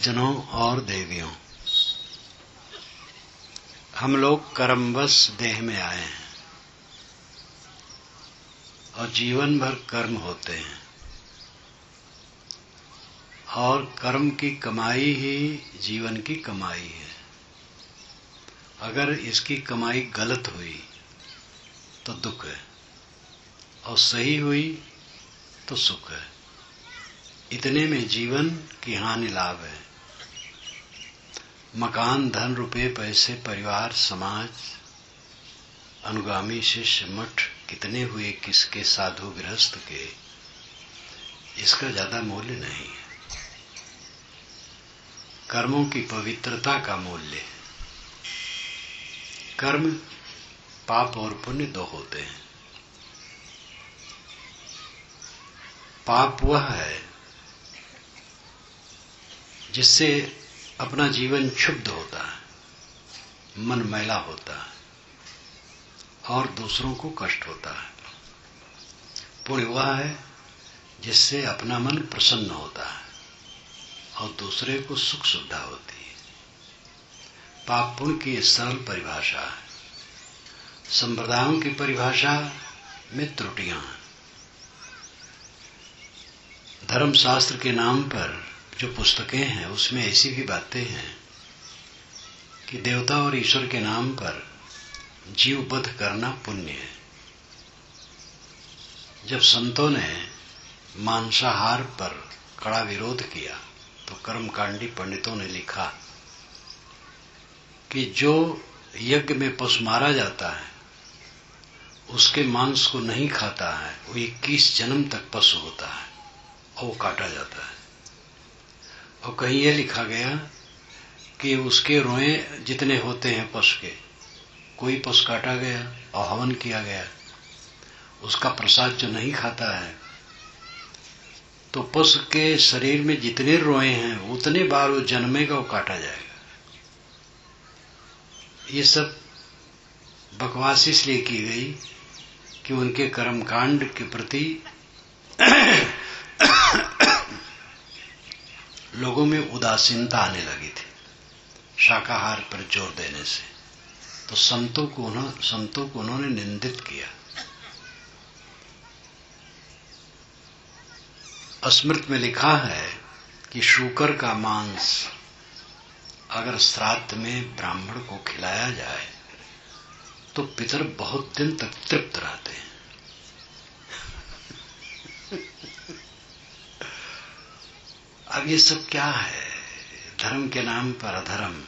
जनों और देवियों, हम लोग कर्मवश देह में आए हैं और जीवन भर कर्म होते हैं और कर्म की कमाई ही जीवन की कमाई है। अगर इसकी कमाई गलत हुई तो दुख है और सही हुई तो सुख है। इतने में जीवन की हानि लाभ है। मकान, धन, रुपए, पैसे, परिवार, समाज, अनुगामी, शिष्य, मठ कितने हुए किसके, साधु गृहस्थ के, इसका ज्यादा मूल्य नहीं है। कर्मों की पवित्रता का मूल्य। कर्म, पाप और पुण्य दो होते हैं। पाप वह है जिससे अपना जीवन क्षुब्ध होता है, मन मैला होता है और दूसरों को कष्ट होता है। पुण्य वह है जिससे अपना मन प्रसन्न होता है और दूसरे को सुख सुविधा होती है। पाप पुण्य की सरल परिभाषा है। संप्रदायों की परिभाषा में त्रुटियां हैं। धर्मशास्त्र के नाम पर जो पुस्तकें हैं उसमें ऐसी भी बातें हैं कि देवता और ईश्वर के नाम पर जीव वध करना पुण्य है। जब संतों ने मांसाहार पर कड़ा विरोध किया तो कर्मकांडी पंडितों ने लिखा कि जो यज्ञ में पशु मारा जाता है उसके मांस को नहीं खाता है, वो 21 जन्म तक पशु होता है और वो काटा जाता है। और कहीं ये लिखा गया कि उसके रोए जितने होते हैं पशु के, कोई पशु काटा गया और हवन किया गया, उसका प्रसाद जो नहीं खाता है तो पशु के शरीर में जितने रोए हैं उतने बार वो जन्मेगा, वो काटा जाएगा। ये सब बकवास इसलिए की गई कि उनके कर्मकांड के प्रति लोगों में उदासीनता आने लगी थी शाकाहार पर जोर देने से। तो संतों को उन्होंने निंदित किया। स्मृति में लिखा है कि शूकर का मांस अगर श्राद्ध में ब्राह्मण को खिलाया जाए तो पितर बहुत दिन तक तृप्त रहते हैं। अब ये सब क्या है? धर्म के नाम पर अधर्म।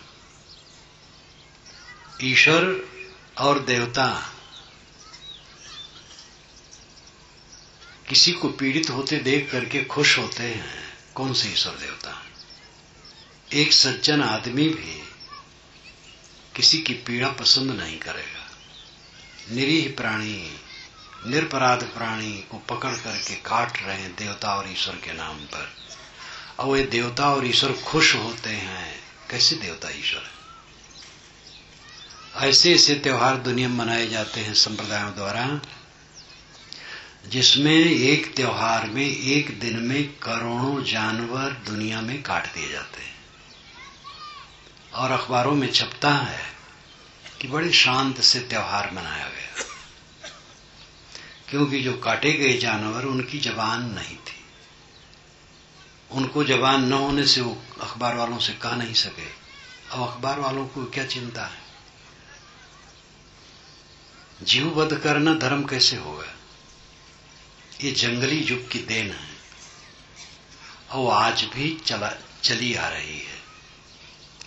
ईश्वर और देवता किसी को पीड़ित होते देख करके खुश होते हैं। कौन से ईश्वर देवता? एक सज्जन आदमी भी किसी की पीड़ा पसंद नहीं करेगा। निरीह प्राणी, निरपराध प्राणी को पकड़ करके काट रहे हैं देवता और ईश्वर के नाम पर, और वे देवता और ईश्वर खुश होते हैं। कैसे देवता ईश्वर है? ऐसे ऐसे त्योहार दुनिया में मनाए जाते हैं संप्रदायों द्वारा, जिसमें एक त्योहार में एक दिन में करोड़ों जानवर दुनिया में काट दिए जाते हैं और अखबारों में छपता है कि बड़े शांत से त्योहार मनाया गया, क्योंकि जो काटे गए जानवर उनकी जबान नहीं थी। उनको जबान न होने से वो अखबार वालों से कह नहीं सके। अब अखबार वालों को क्या चिंता है? जीव वध करना धर्म कैसे होगा? ये जंगली युग की देन है और आज भी चली आ रही है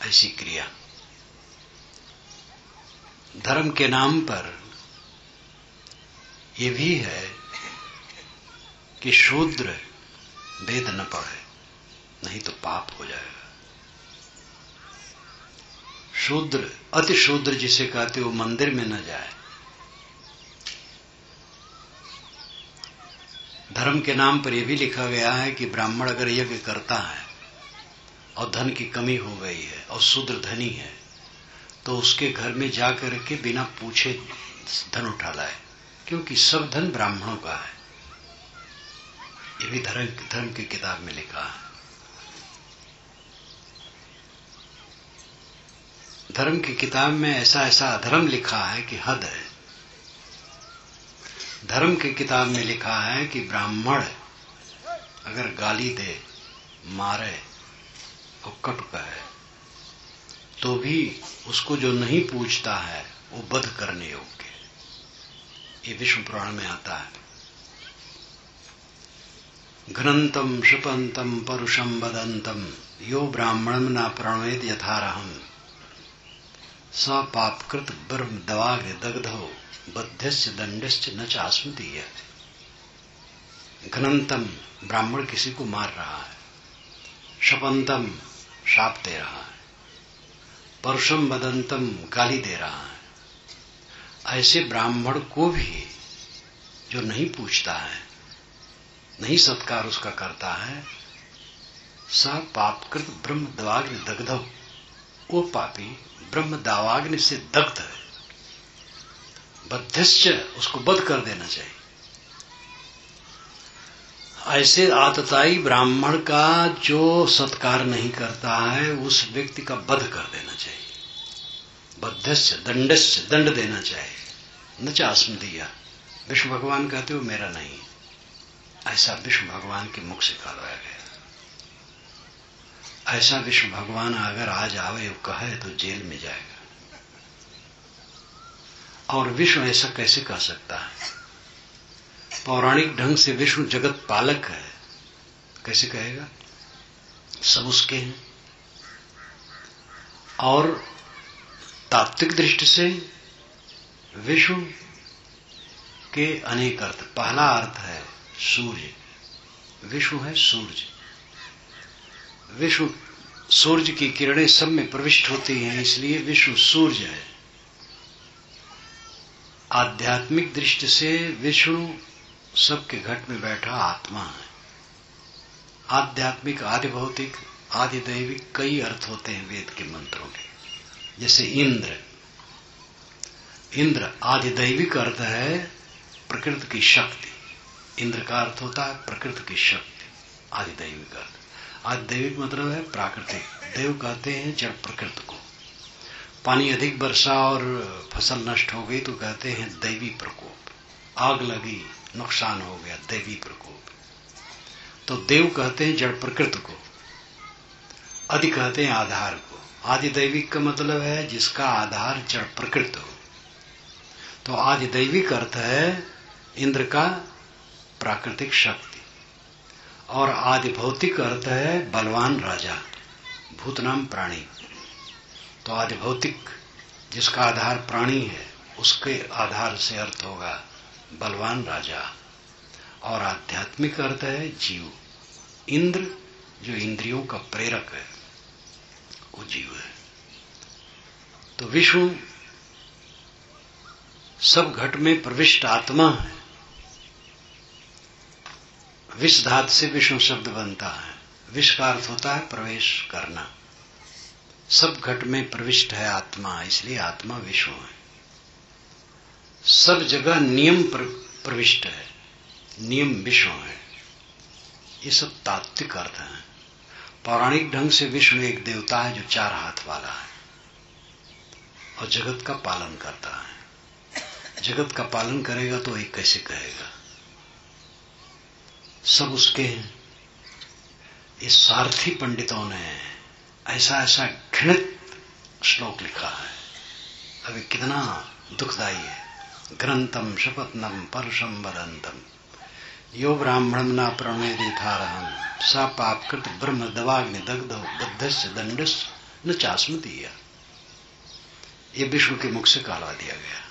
ऐसी क्रिया। धर्म के नाम पर यह भी है कि शूद्र वेद न पढ़े, नहीं तो पाप हो जाएगा। शूद्र, अति शूद्र जिसे कहते वो मंदिर में न जाए। धर्म के नाम पर यह भी लिखा गया है कि ब्राह्मण अगर यज्ञ करता है और धन की कमी हो गई है और शूद्र धनी है तो उसके घर में जाकर के बिना पूछे धन उठा लाए, क्योंकि सब धन ब्राह्मणों का है। ये भी धर्म की किताब में लिखा है। धर्म की किताब में ऐसा ऐसा अधर्म लिखा है कि हद है। धर्म की किताब में लिखा है कि ब्राह्मण अगर गाली दे, मारे और कटु कहे तो भी उसको जो नहीं पूछता है वो वध करने योग्य। ये विष्णु पुराण में आता है। घ्नन्तम क्षिपन्तम परुषम वदन्तम यो ब्राह्मणम न प्रणवेद यथारहम स पापकृत ब्रह्म दवाग दग्धो बध्यस्य दंडस्य न चास्मदीय। घ्नन्तम ब्राह्मण किसी को मार रहा है, क्षपन्तम शाप दे रहा है, परुषम वदन्तम गाली दे रहा है, ऐसे ब्राह्मण को भी जो नहीं पूछता है, नहीं सत्कार उसका करता है, स पापकृत ब्रह्म दावाग्नि दग्धव, वो पापी ब्रह्म दावाग्नि से दग्ध है। बध्यश्च, उसको बध कर देना चाहिए। ऐसे आतताई ब्राह्मण का जो सत्कार नहीं करता है उस व्यक्ति का वध कर देना चाहिए। बद्धस्य दंडस्य, दंड देना चाहिए। न चास्मदीया, विष्णु भगवान कहते हो मेरा नहीं, ऐसा विष्णु भगवान के मुख से कहलाया गया। ऐसा विष्णु भगवान अगर आज आवे कहे तो जेल में जाएगा। और विष्णु ऐसा कैसे कह सकता है? पौराणिक ढंग से विष्णु जगत पालक है, कैसे कहेगा? सब उसके हैं। और तात्विक दृष्टि से विष्णु के अनेक अर्थ। पहला अर्थ है सूर्य, विष्णु है सूर्य। विष्णु सूर्य की किरणें सब में प्रविष्ट होती हैं, इसलिए विष्णु सूर्य है। आध्यात्मिक दृष्टि से विष्णु सबके घट में बैठा आत्मा है। आध्यात्मिक, आदि भौतिक, आदि दैविक कई अर्थ होते हैं वेद के मंत्रों के। जैसे इंद्र, इंद्र आदि दैविक अर्थ है प्रकृति की शक्ति। इंद्र का अर्थ होता है प्रकृति की शक्ति, आदि दैविक अर्थ। आदि दैविक मतलब है प्राकृतिक। देव कहते हैं जड़ प्रकृति को। पानी अधिक वर्षा और फसल नष्ट हो गई तो कहते हैं दैवी प्रकोप। आग लगी, नुकसान हो गया, दैवी प्रकोप। तो देव कहते हैं जड़ प्रकृति को, आदि कहते हैं आधार को। आदि दैविक का मतलब है जिसका आधार जड़ प्रकृति हो। तो आदि दैविक अर्थ है इंद्र का प्राकृतिक शक्ति, और आदि भौतिक अर्थ है बलवान राजा, भूतनाम प्राणी। तो आदि भौतिक जिसका आधार प्राणी है उसके आधार से अर्थ होगा बलवान राजा। और आध्यात्मिक अर्थ है जीव। इंद्र जो इंद्रियों का प्रेरक है वो जीव है। तो विष्णु सब घट में प्रविष्ट आत्मा है। विष धातु से विष्णु शब्द बनता है। विष का अर्थ होता है प्रवेश करना। सब घट में प्रविष्ट है आत्मा, इसलिए आत्मा विष्णु है। सब जगह नियम प्रविष्ट है, नियम विष्णु है। ये सब तात्विक अर्थ है। पौराणिक ढंग से विष्णु एक देवता है जो 4 हाथ वाला है और जगत का पालन करता है। जगत का पालन करेगा तो एक कैसे कहेगा? सब उसके हैं। इस स्वार्थी पंडितों ने ऐसा ऐसा घृणित श्लोक लिखा है, अभी कितना दुखदाई है। ग्रंथम शपथनम परुषम वदंतम यो ब्राह्मणम न प्रणवेद यथारहम सा पापकृत ब्रह्म दवाग्नि दग्धो बद्धस्य दंडस्य न चास्मदीय। ये विष्णु के मुख से कहला दिया गया।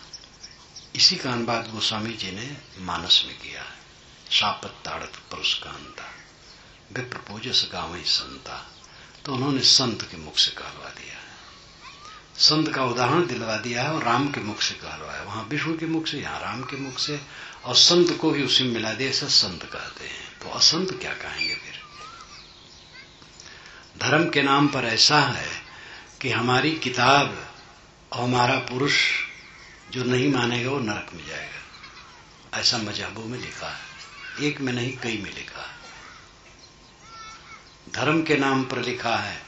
इसी का अनुवाद गोस्वामी जी ने मानस में किया है। शापत ताड़त पुरुषकांता विप्र पूजस गावई संता। तो उन्होंने संत के मुख से कहलवा दिया है। संत का उदाहरण दिलवा दिया है और राम के मुख से कहलवाया। वहां विष्णु के मुख से, यहां राम के मुख से, और संत को भी उसी में मिला दिया। ऐसा संत कहते हैं, तो असंत क्या कहेंगे फिर? धर्म के नाम पर ऐसा है कि हमारी किताब और हमारा पुरुष जो नहीं मानेगा वो नरक में जाएगा। ऐसा मजहबों में लिखा है, एक में नहीं कई में लिखा है। धर्म के नाम पर लिखा है,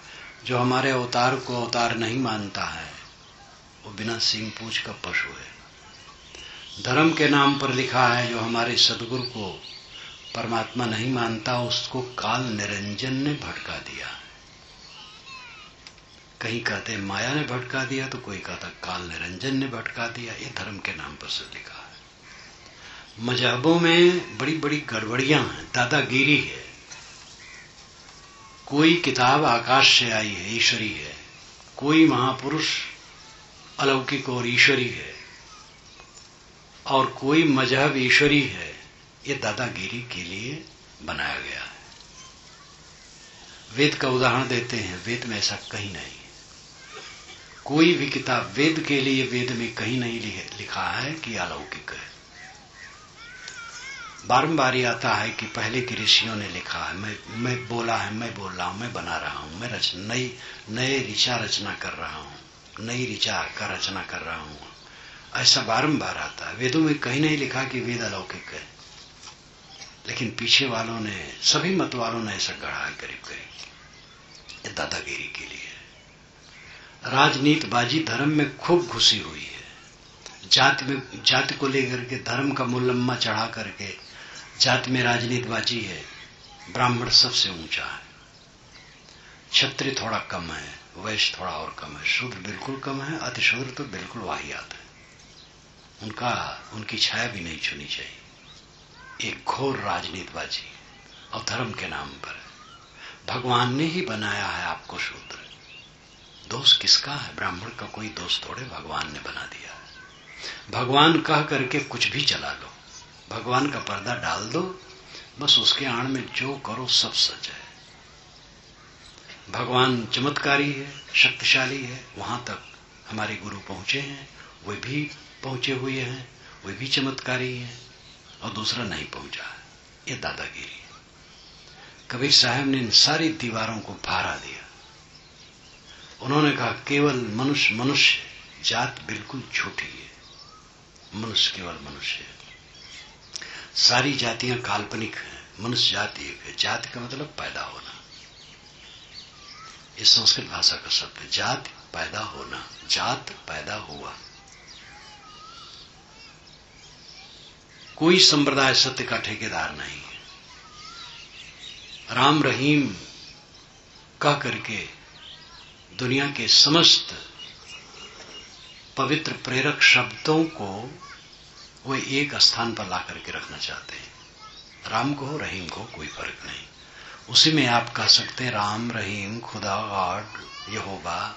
जो हमारे अवतार को अवतार नहीं मानता है वो बिना सींग पूंछ का पशु है। धर्म के नाम पर लिखा है, जो हमारे सदगुरु को परमात्मा नहीं मानता उसको काल निरंजन ने भटका दिया। कहीं कहते माया ने भटका दिया, तो कोई कहता काल निरंजन ने भटका दिया। ये धर्म के नाम पर से लिखा है। मजहबों में बड़ी बड़ी गड़बड़ियां हैं, दादागिरी है। कोई किताब आकाश से आई है, ईश्वरी है। कोई महापुरुष अलौकिक और ईश्वरी है, और कोई मजहब ईश्वरी है। ये दादागिरी के लिए बनाया गया है। वेद का उदाहरण देते हैं, वेद में ऐसा कहीं नहीं। कोई भी किताब वेद के लिए वेद में कहीं नहीं लिखा है कि अलौकिक है। बारंबार आता है कि पहले के ऋषियों ने लिखा है, मैं बोला है, मैं बोल रहा हूं, मैं बना रहा हूं, मैं नए ऋचा रचना कर रहा हूं, नई ऋचा का रचना कर रहा हूं। ऐसा बारंबार आता है। वेदों में कहीं नहीं लिखा कि वेद अलौकिक है, लेकिन पीछे वालों ने, सभी मत वालों ने ऐसा गढ़ा है करीब करीब। ये दादागिरी के लिए। राजनीतिबाजी धर्म में खूब घुसी हुई है। जाति को लेकर के धर्म का मुलम्मा चढ़ा करके जाति में राजनीतिबाजी है। ब्राह्मण सबसे ऊंचा है, क्षत्रिय थोड़ा कम है, वैश्य थोड़ा और कम है, शूद्र बिल्कुल कम है, अतिशूद्र तो बिल्कुल वाहियात है। उनकी छाया भी नहीं छूनी चाहिए। एक घोर राजनीतिबाजी और धर्म के नाम पर। भगवान ने ही बनाया है आपको शूद्र। दोष किसका है? ब्राह्मण का कोई दोष थोड़े, भगवान ने बना दिया है। भगवान कह करके कुछ भी चला लो, भगवान का पर्दा डाल दो, बस उसके आड़ में जो करो सब सच है। भगवान चमत्कारी है, शक्तिशाली है, वहां तक हमारे गुरु पहुंचे हैं, वे भी पहुंचे हुए हैं, वे भी चमत्कारी हैं, और दूसरा नहीं पहुंचा है। ये दादागिरी। कबीर साहब ने इन सारी दीवारों को भारा दिया। उन्होंने कहा केवल मनुष्य, जात बिल्कुल झूठी है। मनुष्य केवल मनुष्य है, सारी जातियां काल्पनिक हैं, मनुष्य जाति एक है। जाति का मतलब पैदा होना। इस संस्कृत भाषा का शब्द है, जाति पैदा होना, जात पैदा हुआ। कोई संप्रदाय सत्य का ठेकेदार नहीं है। राम रहीम कह करके दुनिया के समस्त पवित्र प्रेरक शब्दों को वे एक स्थान पर ला करके रखना चाहते हैं। राम को हो, रहीम को, कोई फर्क नहीं। उसी में आप कह सकते हैं राम, रहीम, खुदा, गॉड, यहोवा,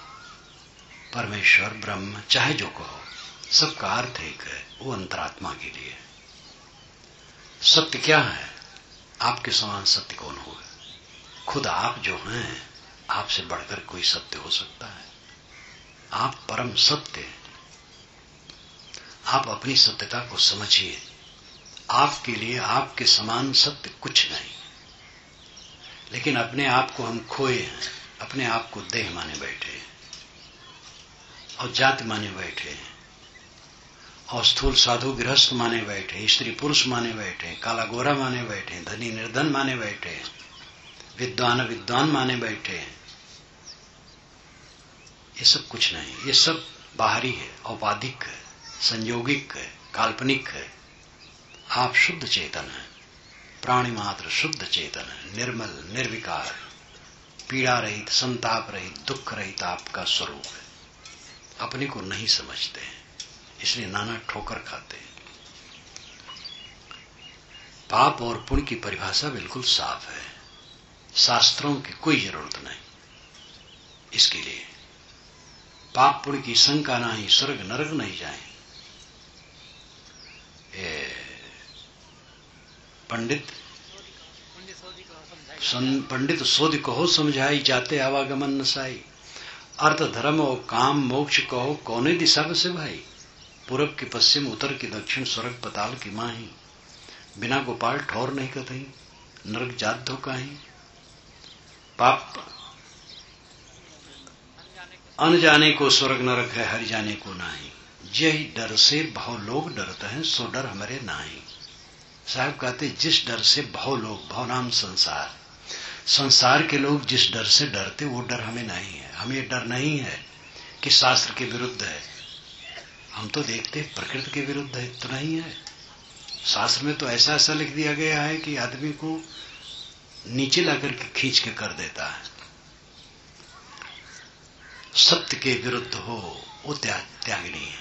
परमेश्वर, ब्रह्म, चाहे जो कहो, सबका अर्थ एक है, वो अंतरात्मा के लिए। सत्य क्या है? आपके समान सत्य कौन होगा? खुद आप जो हैं, आपसे बढ़कर कोई सत्य हो सकता है? आप परम सत्य हैं। आप अपनी सत्यता को समझिए। आपके लिए आपके समान सत्य कुछ नहीं। लेकिन अपने आप को हम खोए हैं, अपने आप को देह माने बैठे हैं, और जाति माने बैठे हैं, और स्थूल साधु गृहस्थ माने बैठे, स्त्री पुरुष माने बैठे, काला गोरा माने बैठे, धनी निर्धन माने बैठे, विद्वान माने बैठे। ये सब कुछ नहीं, ये सब बाहरी है, औपाधिक है, संयोगिक है, काल्पनिक है। आप शुद्ध चेतन हैं, प्राणी मात्र शुद्ध चेतन है, निर्मल, निर्विकार, पीड़ा रहित, संताप रहित, दुख रहित आपका स्वरूप है। अपने को नहीं समझते हैं, इसलिए नाना ठोकर खाते हैं। पाप और पुण्य की परिभाषा बिल्कुल साफ है, शास्त्रों की कोई जरूरत नहीं इसके लिए। पाप पुण्य की शंका नहीं, स्वर्ग नरक नहीं जाए। पंडित सोधि कहो समझाई, जाते आवागमन नसाई। अर्थ धर्म और काम मोक्ष कहो, कौने दिशा से भाई? पूरब की पश्चिम, उत्तर की दक्षिण, स्वर्ग पताल की माही। बिना गोपाल ठौर नहीं कतई, नरक जात धो काहीं। पाप अन जाने को स्वर्ग नरक है, हरि जाने को नाही। यही डर से बहु लोग डरते हैं, सो डर हमारे नाही। साहब कहते जिस डर से बहु लोग, बहु नाम संसार, संसार के लोग जिस डर से डरते वो डर हमें नहीं है। हमें ये डर नहीं है कि शास्त्र के विरुद्ध है। हम तो देखते प्रकृति के विरुद्ध है तो नहीं है। शास्त्र में तो ऐसा ऐसा लिख दिया गया है कि आदमी को नीचे लाकर के खींच के कर देता है। सत्य के विरुद्ध हो वो त्यागनी है।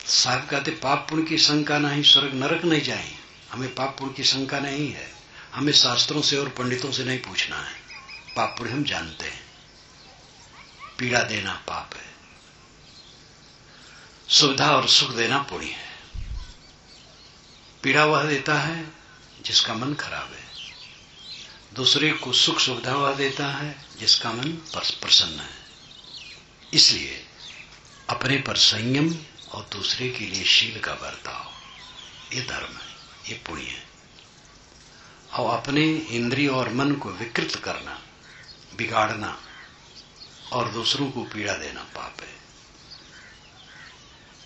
साहब कहते पाप पुण्य की शंका नहीं, स्वर्ग नरक नहीं जाए। हमें पाप पुण्य की शंका नहीं है। हमें शास्त्रों से और पंडितों से नहीं पूछना है। पाप पुण्य हम जानते हैं। पीड़ा देना पाप है, सुविधा और सुख देना पुण्य है। पीड़ा वह देता है जिसका मन खराब है, दूसरे को सुख सुविधा वह देता है जिसका मन प्रसन्न है। इसलिए अपने पर संयम और दूसरे के लिए शील का बर्ताव, ये धर्म है, ये पुण्य है। और अपने इंद्रिय और मन को विकृत करना, बिगाड़ना और दूसरों को पीड़ा देना पाप है।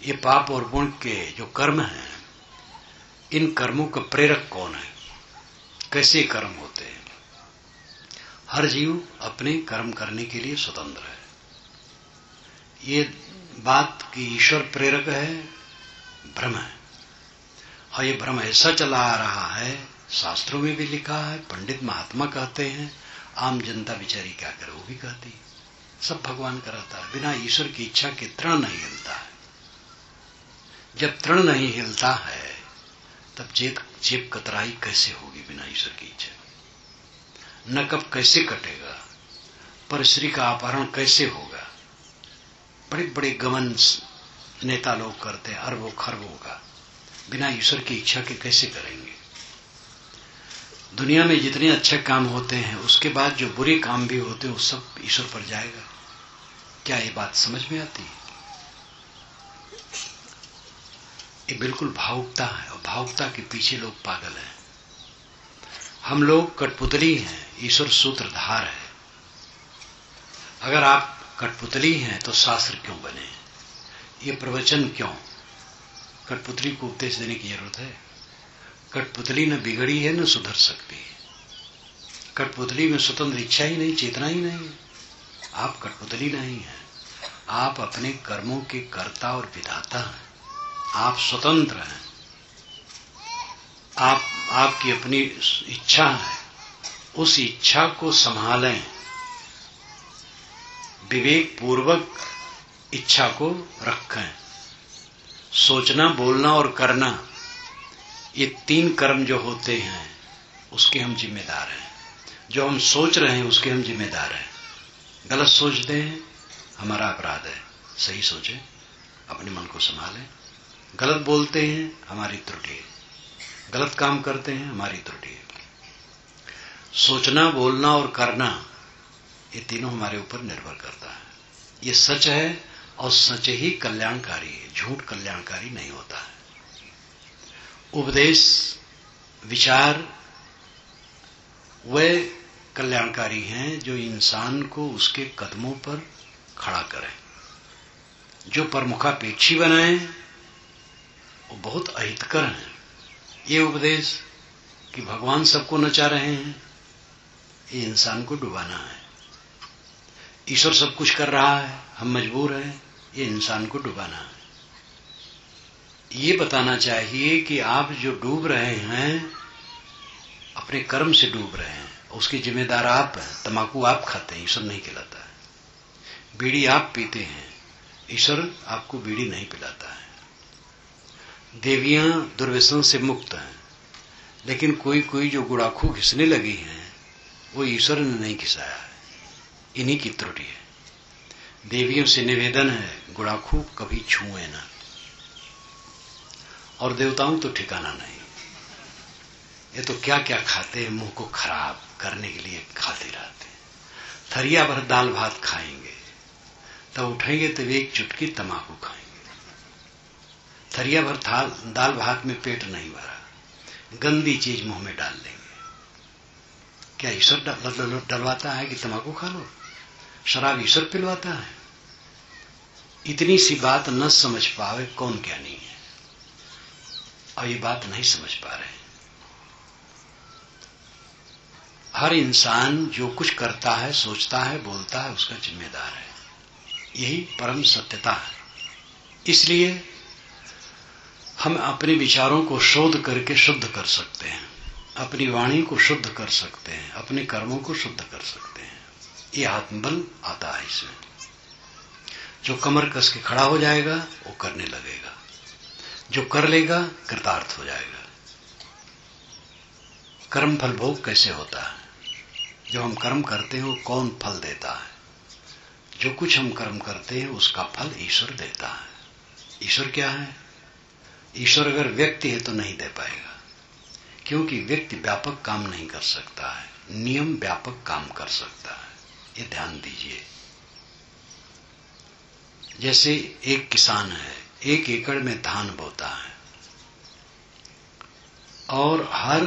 ये पाप और पुण्य के जो कर्म हैं, इन कर्मों का प्रेरक कौन है, कैसे कर्म होते हैं? हर जीव अपने कर्म करने के लिए स्वतंत्र है। ये बात कि ईश्वर प्रेरक है भ्रम है। और ये भ्रम ऐसा चला आ रहा है, शास्त्रों में भी लिखा है, पंडित महात्मा कहते हैं, आम जनता बेचारी क्या करे वो भी कहती है। सब भगवान कराता है। बिना ईश्वर की इच्छा के तृण नहीं हिलता है। जब तृण नहीं हिलता है तब जेब कतराई कैसे होगी बिना ईश्वर की इच्छा? नकब कैसे कटेगा? परश्री का अपहरण कैसे होगा? बड़े बड़े गमन नेता लोग करते हैं अरबों खरबों का, बिना ईश्वर की इच्छा के कैसे करेंगे? दुनिया में जितने अच्छे काम होते हैं उसके बाद जो बुरे काम भी होते हैं वो सब ईश्वर पर जाएगा। क्या ये बात समझ में आती है? ये बिल्कुल भावुकता है, और भावुकता के पीछे लोग पागल हैं। हम लोग कठपुतली हैं, ईश्वर सूत्रधार है। अगर आप कठपुतली हैं तो शास्त्र क्यों बने? ये प्रवचन क्यों? कठपुतली को उपदेश देने की जरूरत है? कठपुतली न बिगड़ी है न सुधर सकती है। कठपुतली में स्वतंत्र इच्छा ही नहीं, चेतना ही नहीं। आप कठपुतली नहीं हैं, आप अपने कर्मों के कर्ता और विधाता हैं। आप स्वतंत्र हैं। आपकी अपनी इच्छा है, उस इच्छा को संभालें। विवेक पूर्वक इच्छा को रखें। सोचना, बोलना और करना, ये तीन कर्म जो होते हैं उसके हम जिम्मेदार हैं। जो हम सोच रहे हैं उसके हम जिम्मेदार हैं। गलत सोचते हैं हमारा अपराध है, सही सोचें, अपने मन को संभालें। गलत बोलते हैं हमारी त्रुटि है, गलत काम करते हैं हमारी त्रुटि है। सोचना, बोलना और करना, ये तीनों हमारे ऊपर निर्भर करता है। ये सच है और सच ही कल्याणकारी है, झूठ कल्याणकारी नहीं होता है। उपदेश, विचार वे कल्याणकारी हैं जो इंसान को उसके कदमों पर खड़ा करें। जो परमुखापेक्षी बनाए वो बहुत अहितकर हैं। ये उपदेश कि भगवान सबको नचा रहे हैं, ये इंसान को डुबाना है। ईश्वर सब कुछ कर रहा है, हम मजबूर हैं, ये इंसान को डुबाना है। ये बताना चाहिए कि आप जो डूब रहे हैं अपने कर्म से डूब रहे हैं, उसकी जिम्मेदार आप हैं। तंबाकू आप खाते हैं, ईश्वर नहीं खिलाता है। बीड़ी आप पीते हैं, ईश्वर आपको बीड़ी नहीं पिलाता है। देवियां दुर्व्यसन से मुक्त हैं, लेकिन कोई कोई जो गुड़ाखू घिसने लगी हैं वो ईश्वर ने नहीं घिसाया है, इन्हीं की त्रुटि है। देवियों से निवेदन है गुड़ाखू कभी छुए ना, और देवताओं तो ठिकाना नहीं। ये तो क्या क्या खाते हैं, मुंह को खराब करने के लिए खाते रहते हैं। थरिया भर दाल भात खाएंगे, तब उठेंगे तो एक चुटकी तंबाकू खाएंगे। थरिया भर दाल भात में पेट नहीं भरा, गंदी चीज मुंह में डाल लेंगे। क्या ईश्वर डलवाता है कि तंबाकू खा लो? शराब ईश्वर पिलवाता है? इतनी सी बात न समझ पावे कौन ज्ञानी है, और ये बात नहीं समझ पा रहे। हर इंसान जो कुछ करता है, सोचता है, बोलता है, उसका जिम्मेदार है। यही परम सत्यता है। इसलिए हम अपने विचारों को शोध करके शुद्ध कर सकते हैं, अपनी वाणी को शुद्ध कर सकते हैं, अपने कर्मों को शुद्ध कर सकते हैं। ये आत्मबल आता है इसमें। जो कमर कस के खड़ा हो जाएगा वो करने लगेगा, जो कर लेगा कृतार्थ हो जाएगा। कर्म फल भोग कैसे होता है? जो हम कर्म करते हैं वो कौन फल देता है? जो कुछ हम कर्म करते हैं उसका फल ईश्वर देता है। ईश्वर क्या है? ईश्वर अगर व्यक्ति है तो नहीं दे पाएगा, क्योंकि व्यक्ति व्यापक काम नहीं कर सकता है, नियम व्यापक काम कर सकता है। ये ध्यान दीजिए। जैसे एक किसान है, 1 एकड़ में धान बोता है और हर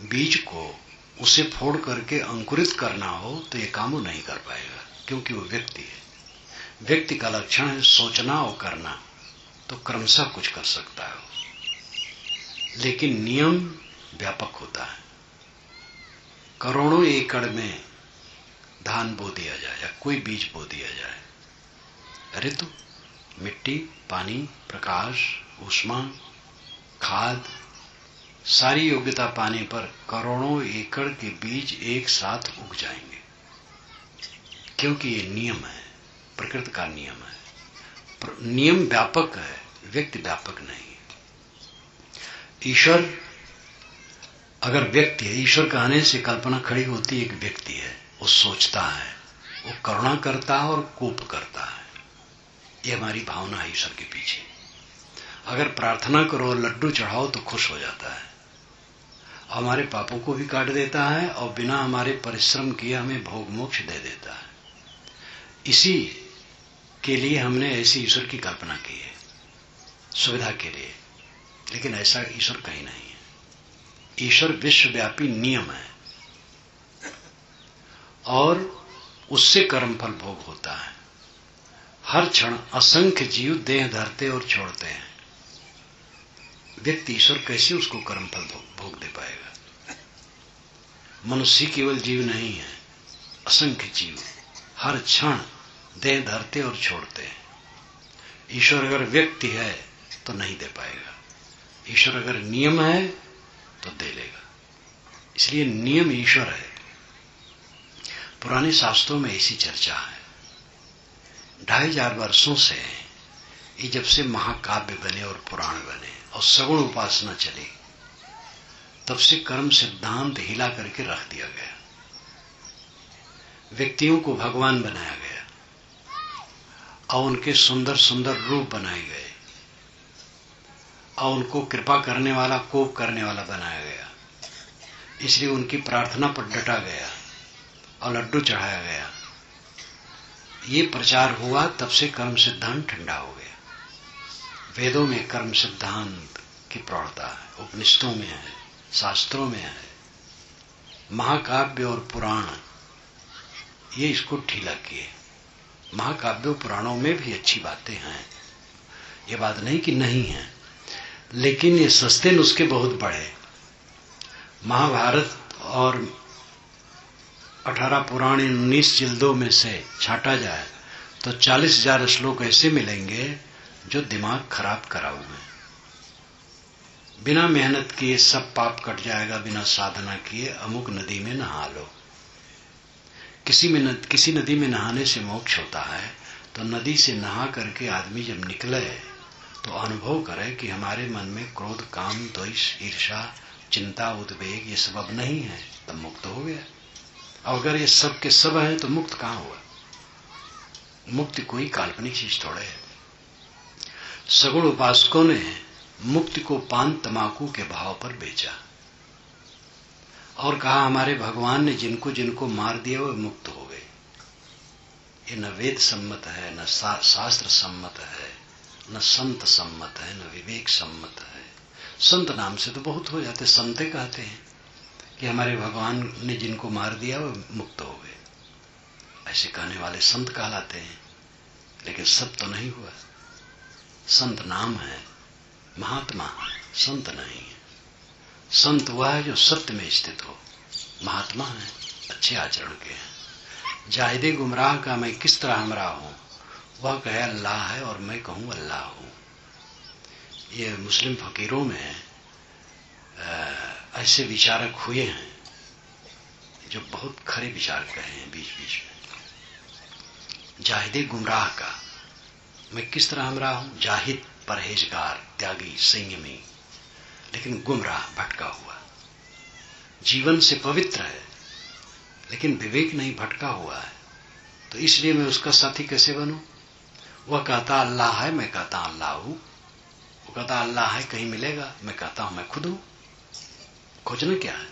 बीज को उसे फोड़ करके अंकुरित करना हो तो ये काम वो नहीं कर पाएगा, क्योंकि वो व्यक्ति है। व्यक्ति का लक्षण है सोचना और करना, तो क्रमशः कुछ कर सकता है वो। लेकिन नियम व्यापक होता है। करोड़ों एकड़ में धान बो दिया जाए या कोई बीज बो दिया जाए, ऋतु, मिट्टी, पानी, प्रकाश, ऊष्मा, खाद, सारी योग्यता पाने पर करोड़ों एकड़ के बीज एक साथ उग जाएंगे, क्योंकि ये नियम है, प्रकृति का नियम है। नियम व्यापक है, व्यक्ति व्यापक नहीं है। ईश्वर अगर व्यक्ति है, ईश्वर कहने से कल्पना खड़ी होती है, एक व्यक्ति है, वो सोचता है, वो करुणा करता है और कोप करता है। ये हमारी भावना है ईश्वर के पीछे। अगर प्रार्थना करो और लड्डू चढ़ाओ तो खुश हो जाता है, हमारे पापों को भी काट देता है और बिना हमारे परिश्रम किए हमें भोग मोक्ष दे देता है। इसी के लिए हमने ऐसी ईश्वर की कल्पना की है, सुविधा के लिए। लेकिन ऐसा ईश्वर कहीं नहीं है। ईश्वर विश्वव्यापी नियम है और उससे कर्मफल भोग होता है। हर क्षण असंख्य जीव देह धरते और छोड़ते हैं। व्यक्ति ईश्वर कैसे उसको कर्मफल भोग दे पाएगा? मनुष्य केवल जीव नहीं है, असंख्य जीव हर क्षण देह धरते और छोड़ते हैं। ईश्वर अगर व्यक्ति है तो नहीं दे पाएगा, ईश्वर अगर नियम है तो दे लेगा। इसलिए नियम ईश्वर है। पुराने शास्त्रों में ऐसी चर्चा है। 2500 वर्षों से ये जब से महाकाव्य बने और पुराण बने और सगुण उपासना चली, तब से कर्म सिद्धांत हिला करके रख दिया गया। व्यक्तियों को भगवान बनाया गया और उनके सुंदर सुंदर रूप बनाए गए और उनको कृपा करने वाला, कोप करने वाला बनाया गया। इसलिए उनकी प्रार्थना पर डटा गया और लड्डू चढ़ाया गया। ये प्रचार हुआ, तब से कर्म सिद्धांत ठंडा हो गया। वेदों में कर्म सिद्धांत की प्रौढ़ता है, उपनिषदों में है, शास्त्रों में है। महाकाव्य और पुराण ये इसको ढीला किए। महाकाव्य और पुराणों में भी अच्छी बातें हैं, ये बात नहीं कि नहीं है, लेकिन ये सस्ते नुस्खे बहुत बड़े। महाभारत और 18 पुराण 19 जिल्दों में से छाटा जाए तो 40,000 श्लोक ऐसे मिलेंगे जो दिमाग खराब कराऊ है। बिना मेहनत किए सब पाप कट जाएगा, बिना साधना किए अमुक नदी में नहा लो। किसी नदी में नहाने से मोक्ष होता है, तो नदी से नहा करके आदमी जब निकले तो अनुभव करे कि हमारे मन में क्रोध, काम, द्वेष, ईर्ष्या, चिंता, उद्वेग ये सब अब नहीं है, तब मुक्त हो गया। और अगर ये सब के सब है तो मुक्त कहां हुआ? मुक्ति कोई काल्पनिक चीज थोड़े है। सगुण उपासकों ने मुक्ति को पान तमाकू के भाव पर बेचा और कहा हमारे भगवान ने जिनको जिनको मार दिया वो मुक्त हो गए। ये न वेद सम्मत है, न शास्त्र सम्मत है, न संत सम्मत है, न विवेक सम्मत है। संत नाम से तो बहुत हो जाते, संते कहते हैं कि हमारे भगवान ने जिनको मार दिया वो मुक्त हो गए। ऐसे कहने वाले संत कहलाते हैं, लेकिन सब तो नहीं हुआ। संत नाम है, महात्मा संत नहीं है। संत वह है जो सत्य में स्थित हो, महात्मा है अच्छे आचरण के हैं। जाहिदे गुमराह का मैं किस तरह हमरा हूं, वह कहे अल्लाह है और मैं कहूं अल्लाह हूं। ये मुस्लिम फकीरों में ऐसे विचारक हुए हैं जो बहुत खरे विचार कहे हैं बीच बीच में। जाहिदे गुमराह का मैं किस तरह हमरा हूं, जाहिद परहेजगार, त्यागी, संयमी, लेकिन गुमराह, भटका हुआ। जीवन से पवित्र है लेकिन विवेक नहीं, भटका हुआ है। तो इसलिए मैं उसका साथी कैसे बनूं? वह कहता अल्लाह है, मैं कहता अल्लाह हूं। वो कहता अल्लाह है, कहीं मिलेगा, मैं कहता हूं मैं खुद हूं। खोजना क्या है?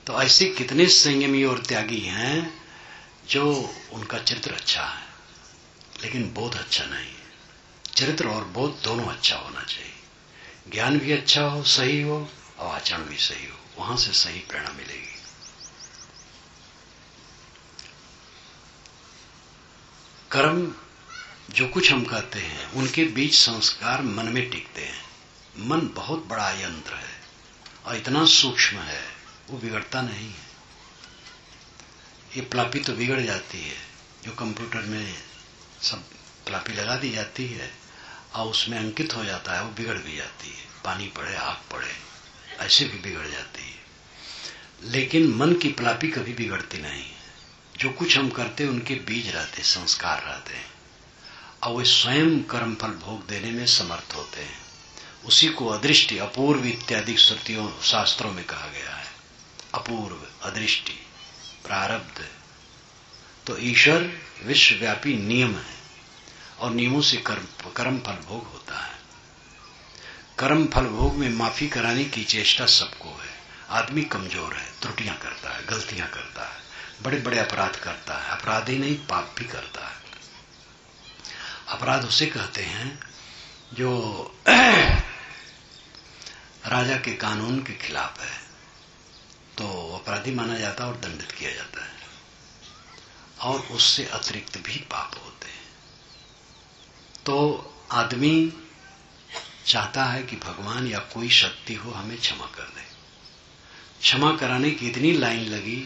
तो ऐसे कितने संयमी और त्यागी हैं जो उनका चरित्र अच्छा है लेकिन बोध अच्छा नहीं है। चरित्र और बोध दोनों अच्छा होना चाहिए। ज्ञान भी अच्छा हो, सही हो, और आचरण भी सही हो, वहां से सही प्रेरणा मिलेगी। कर्म जो कुछ हम कहते हैं उनके बीच संस्कार मन में टिकते हैं। मन बहुत बड़ा यंत्र है और इतना सूक्ष्म है, वो बिगड़ता नहीं है। ये प्लापी तो बिगड़ जाती है, जो कंप्यूटर में सब प्लापी लगा दी जाती है और उसमें अंकित हो जाता है, वो बिगड़ भी जाती है। पानी पड़े, आग पड़े, ऐसे भी बिगड़ जाती है। लेकिन मन की प्लापी कभी बिगड़ती नहीं। जो कुछ हम करते हैं उनके बीज रहते, संस्कार रहते हैं और वे स्वयं कर्म फल भोग देने में समर्थ होते हैं। उसी को अदृष्टि, अपूर्व इत्यादि श्रुतियों शास्त्रों में कहा गया है। अपूर्व, अदृष्टि, प्रारब्ध। तो ईश्वर विश्वव्यापी नियम है और नियमों से कर्म फल भोग होता है। कर्म फल भोग में माफी कराने की चेष्टा सबको है। आदमी कमजोर है, त्रुटियां करता है, गलतियां करता है, बड़े बड़े अपराध करता है। अपराध ही नहीं, पाप भी करता है। अपराध उसे कहते हैं जो राजा के कानून के खिलाफ है, तो अपराधी माना जाता है और दंडित किया जाता है। और उससे अतिरिक्त भी पाप होते हैं। तो आदमी चाहता है कि भगवान या कोई शक्ति हो हमें क्षमा कर दे। क्षमा कराने की इतनी लाइन लगी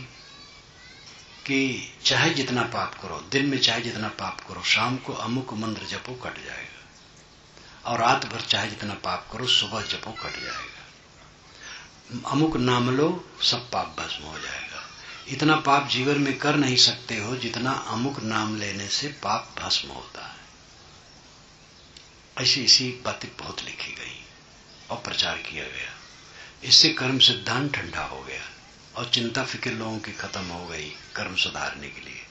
कि चाहे जितना पाप करो, दिन में चाहे जितना पाप करो, शाम को अमुक मंत्र जपो, कट जाएगा। और रात भर चाहे जितना पाप करो, सुबह जपो, कट जाएगा। अमुक नाम लो, सब पाप भस्म हो जाएगा। इतना पाप जीवन में कर नहीं सकते हो जितना अमुक नाम लेने से पाप भस्म होता है। ऐसी ऐसी बातें बहुत लिखी गई और प्रचार किया गया। इससे कर्म सिद्धांत ठंडा हो गया और चिंता फिक्र लोगों की खत्म हो गई। कर्म सुधारने के लिए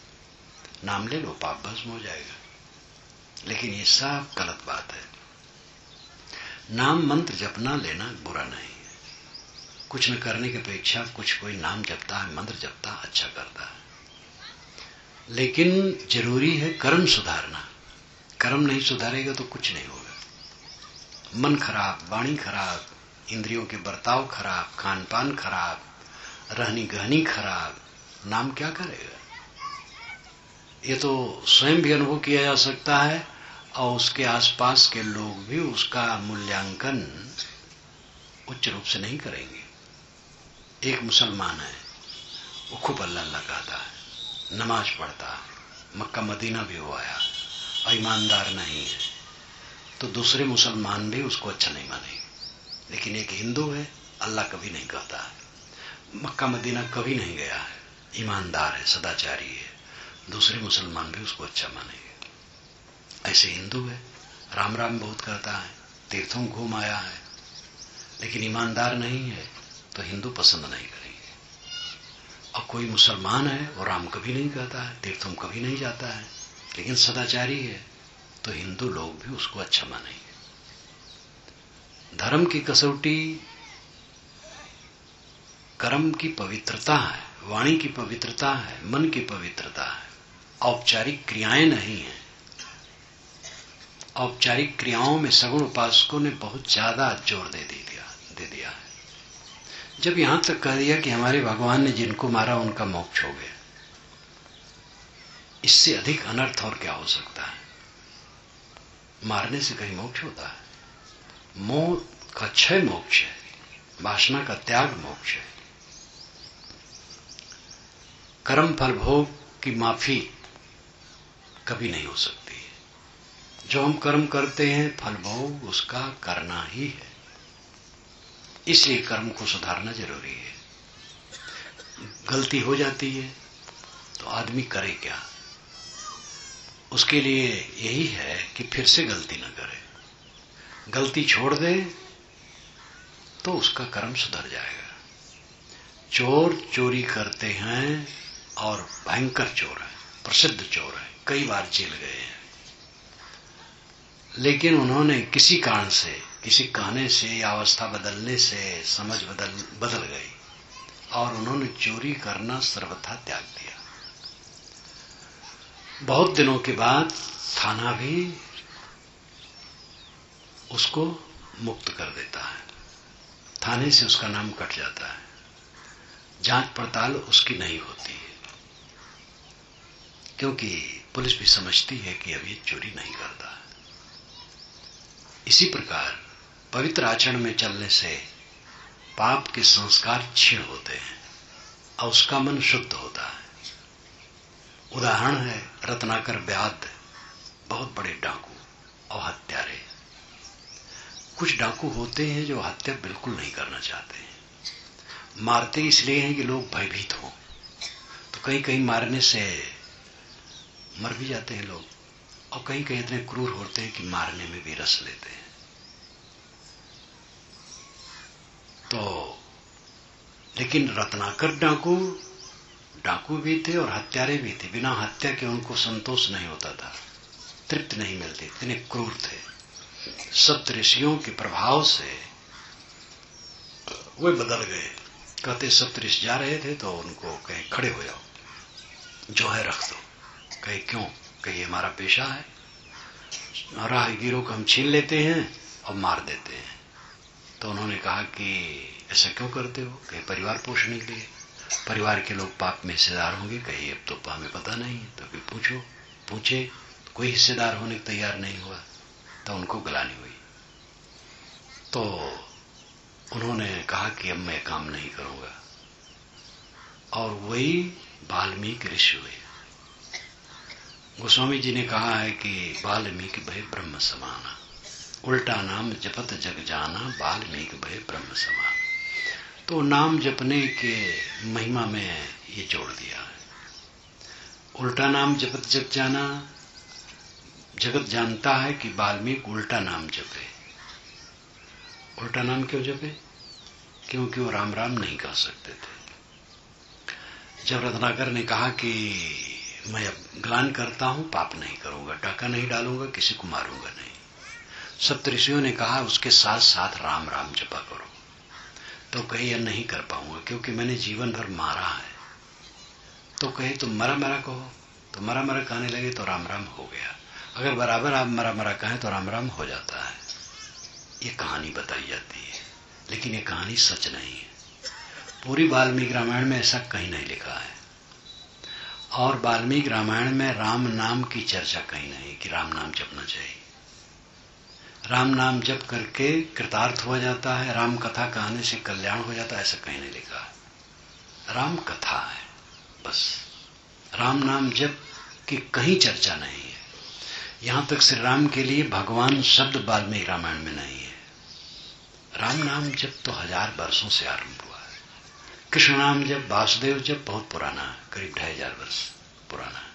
नाम ले लो, पाप भस्म हो जाएगा। लेकिन ये सब गलत बात है। नाम मंत्र जपना लेना बुरा नहीं है। कुछ न करने की अपेक्षा कुछ कोई नाम जपता है, मंत्र जपता, अच्छा करता है। लेकिन जरूरी है कर्म सुधारना। कर्म नहीं सुधारेगा तो कुछ नहीं होगा। मन खराब, वाणी खराब, इंद्रियों के बर्ताव खराब, खान पान खराब, रहनी गहनी खराब, नाम क्या करेगा? ये तो स्वयं भी अनुभव किया जा सकता है और उसके आसपास के लोग भी उसका मूल्यांकन उच्च रूप से नहीं करेंगे। एक मुसलमान है, वो खूब अल्लाह अल्लाह कहता है, नमाज पढ़ता है, मक्का मदीना भी हो आया और ईमानदार नहीं है, तो दूसरे मुसलमान भी उसको अच्छा नहीं मानेंगे। लेकिन एक हिंदू है, अल्लाह कभी नहीं कहता है, मक्का मदीना कभी नहीं गया है, ईमानदार है, सदाचारी है, दूसरे मुसलमान भी उसको अच्छा मानेंगे। ऐसे हिंदू है, राम राम बहुत करता है, तीर्थों घूम आया है, लेकिन ईमानदार नहीं है तो हिंदू पसंद नहीं करेंगे। और कोई मुसलमान है वो राम कभी नहीं कहता है, तीर्थों कभी नहीं जाता है, लेकिन सदाचारी है, तो हिंदू लोग भी उसको अच्छा मानेंगे। धर्म की कसौटी कर्म की पवित्रता है, वाणी की पवित्रता है, मन की पवित्रता है, औपचारिक क्रियाएं नहीं है। औपचारिक क्रियाओं में सगुण उपासकों ने बहुत ज्यादा जोर दे दिया है। जब यहां तक कह दिया कि हमारे भगवान ने जिनको मारा उनका मोक्ष हो गया, इससे अधिक अनर्थ और क्या हो सकता है? मारने से कहीं मोक्ष होता है? मोह का क्षय मोक्ष है, वासना का त्याग मोक्ष है। कर्म फल भोग की माफी कभी नहीं हो सकती है। जो हम कर्म करते हैं फल भोग उसका करना ही है, इसलिए कर्म को सुधारना जरूरी है। गलती हो जाती है तो आदमी करे क्या? उसके लिए यही है कि फिर से गलती न करे। गलती छोड़ दे तो उसका कर्म सुधर जाएगा। चोर चोरी करते हैं और भयंकर चोर है, प्रसिद्ध चोर है, कई बार जेल गए हैं, लेकिन उन्होंने किसी कारण से, किसी कहने से या अवस्था बदलने से समझ बदल गई और उन्होंने चोरी करना सर्वथा त्याग दिया। बहुत दिनों के बाद थाना भी उसको मुक्त कर देता है, थाने से उसका नाम कट जाता है, जांच पड़ताल उसकी नहीं होती है, क्योंकि पुलिस भी समझती है कि अब ये चोरी नहीं करता है। इसी प्रकार पवित्र आचरण में चलने से पाप के संस्कार क्षीण होते हैं और उसका मन शुद्ध होता है। उदाहरण है रत्नाकर व्याध, बहुत बड़े डाकू और हत्यारे। कुछ डाकू होते हैं जो हत्या बिल्कुल नहीं करना चाहते हैं, मारते इसलिए हैं कि लोग भयभीत हों, तो कहीं कहीं मारने से मर भी जाते हैं लोग, और कहीं कहीं इतने क्रूर होते हैं कि मारने में भी रस लेते हैं। तो लेकिन रत्नाकर डाकू भी थे और हत्यारे भी थे। बिना हत्या के उनको संतोष नहीं होता था, तृप्ति नहीं मिलती, इतने क्रूर थे। सप्तऋषियों के प्रभाव से वे बदल गए। कहते सप्तऋषि जा रहे थे तो उनको कहे खड़े हो जाओ, जो है रख दो। कहे क्यों? कहे हमारा पेशा है, राहगीरों को हम छीन लेते हैं और मार देते हैं। तो उन्होंने कहा कि ऐसा क्यों करते हो? कहे परिवार पोषने के लिए। परिवार के लोग पाप में हिस्सेदार होंगे? कहे अब तो हमें पता नहीं। तो फिर पूछे तो कोई हिस्सेदार होने को तैयार नहीं हुआ, तो उनको गलानी हुई। तो उन्होंने कहा कि अब मैं काम नहीं करूंगा, और वही वाल्मीकि ऋषि हुए। गोस्वामी जी ने कहा है कि वाल्मीकि भय ब्रह्म समाना, उल्टा नाम जपत जग जाना, वाल्मीकि भय ब्रह्म समाना। तो नाम जपने के महिमा में ये जोड़ दिया है। उल्टा नाम जपत जग जाना, जगत जानता है कि वाल्मीकि उल्टा नाम जपे। उल्टा नाम क्यों जपे? क्योंकि वो राम राम नहीं कह सकते थे। जब रत्नाकर ने कहा कि मैं अब ग्लान करता हूं, पाप नहीं करूंगा, डाका नहीं डालूंगा, किसी को मारूंगा नहीं, सप्तऋषियों ने कहा उसके साथ साथ राम राम जपा करो। तो कहे यह नहीं कर पाऊंगा क्योंकि मैंने जीवन भर मारा है। तो कहे तुम मरा मरा कहो। तो मरा मरा कहने लगे तो राम राम हो गया। अगर बराबर आप मरा मरा कहें तो राम राम हो जाता है। ये कहानी बताई जाती है, लेकिन ये कहानी सच नहीं है। पूरी वाल्मीकि रामायण में ऐसा कहीं नहीं लिखा है, और वाल्मीकि रामायण में राम नाम की चर्चा कहीं नहीं कि राम नाम जपना चाहिए। राम नाम जप करके कृतार्थ हो जाता है, राम कथा कहने से कल्याण हो जाता है, ऐसा कहीं नहीं लिखा है। राम कथा है बस, राम नाम जप की कहीं चर्चा नहीं है। यहां तक श्री राम के लिए भगवान शब्द वाल्मीकि रामायण में नहीं है। राम नाम जप तो 1000 वर्षों से आरंभ हुआ है। कृष्ण नाम जप, वासुदेव जप बहुत पुराना है, करीब 2500 वर्ष पुराना है।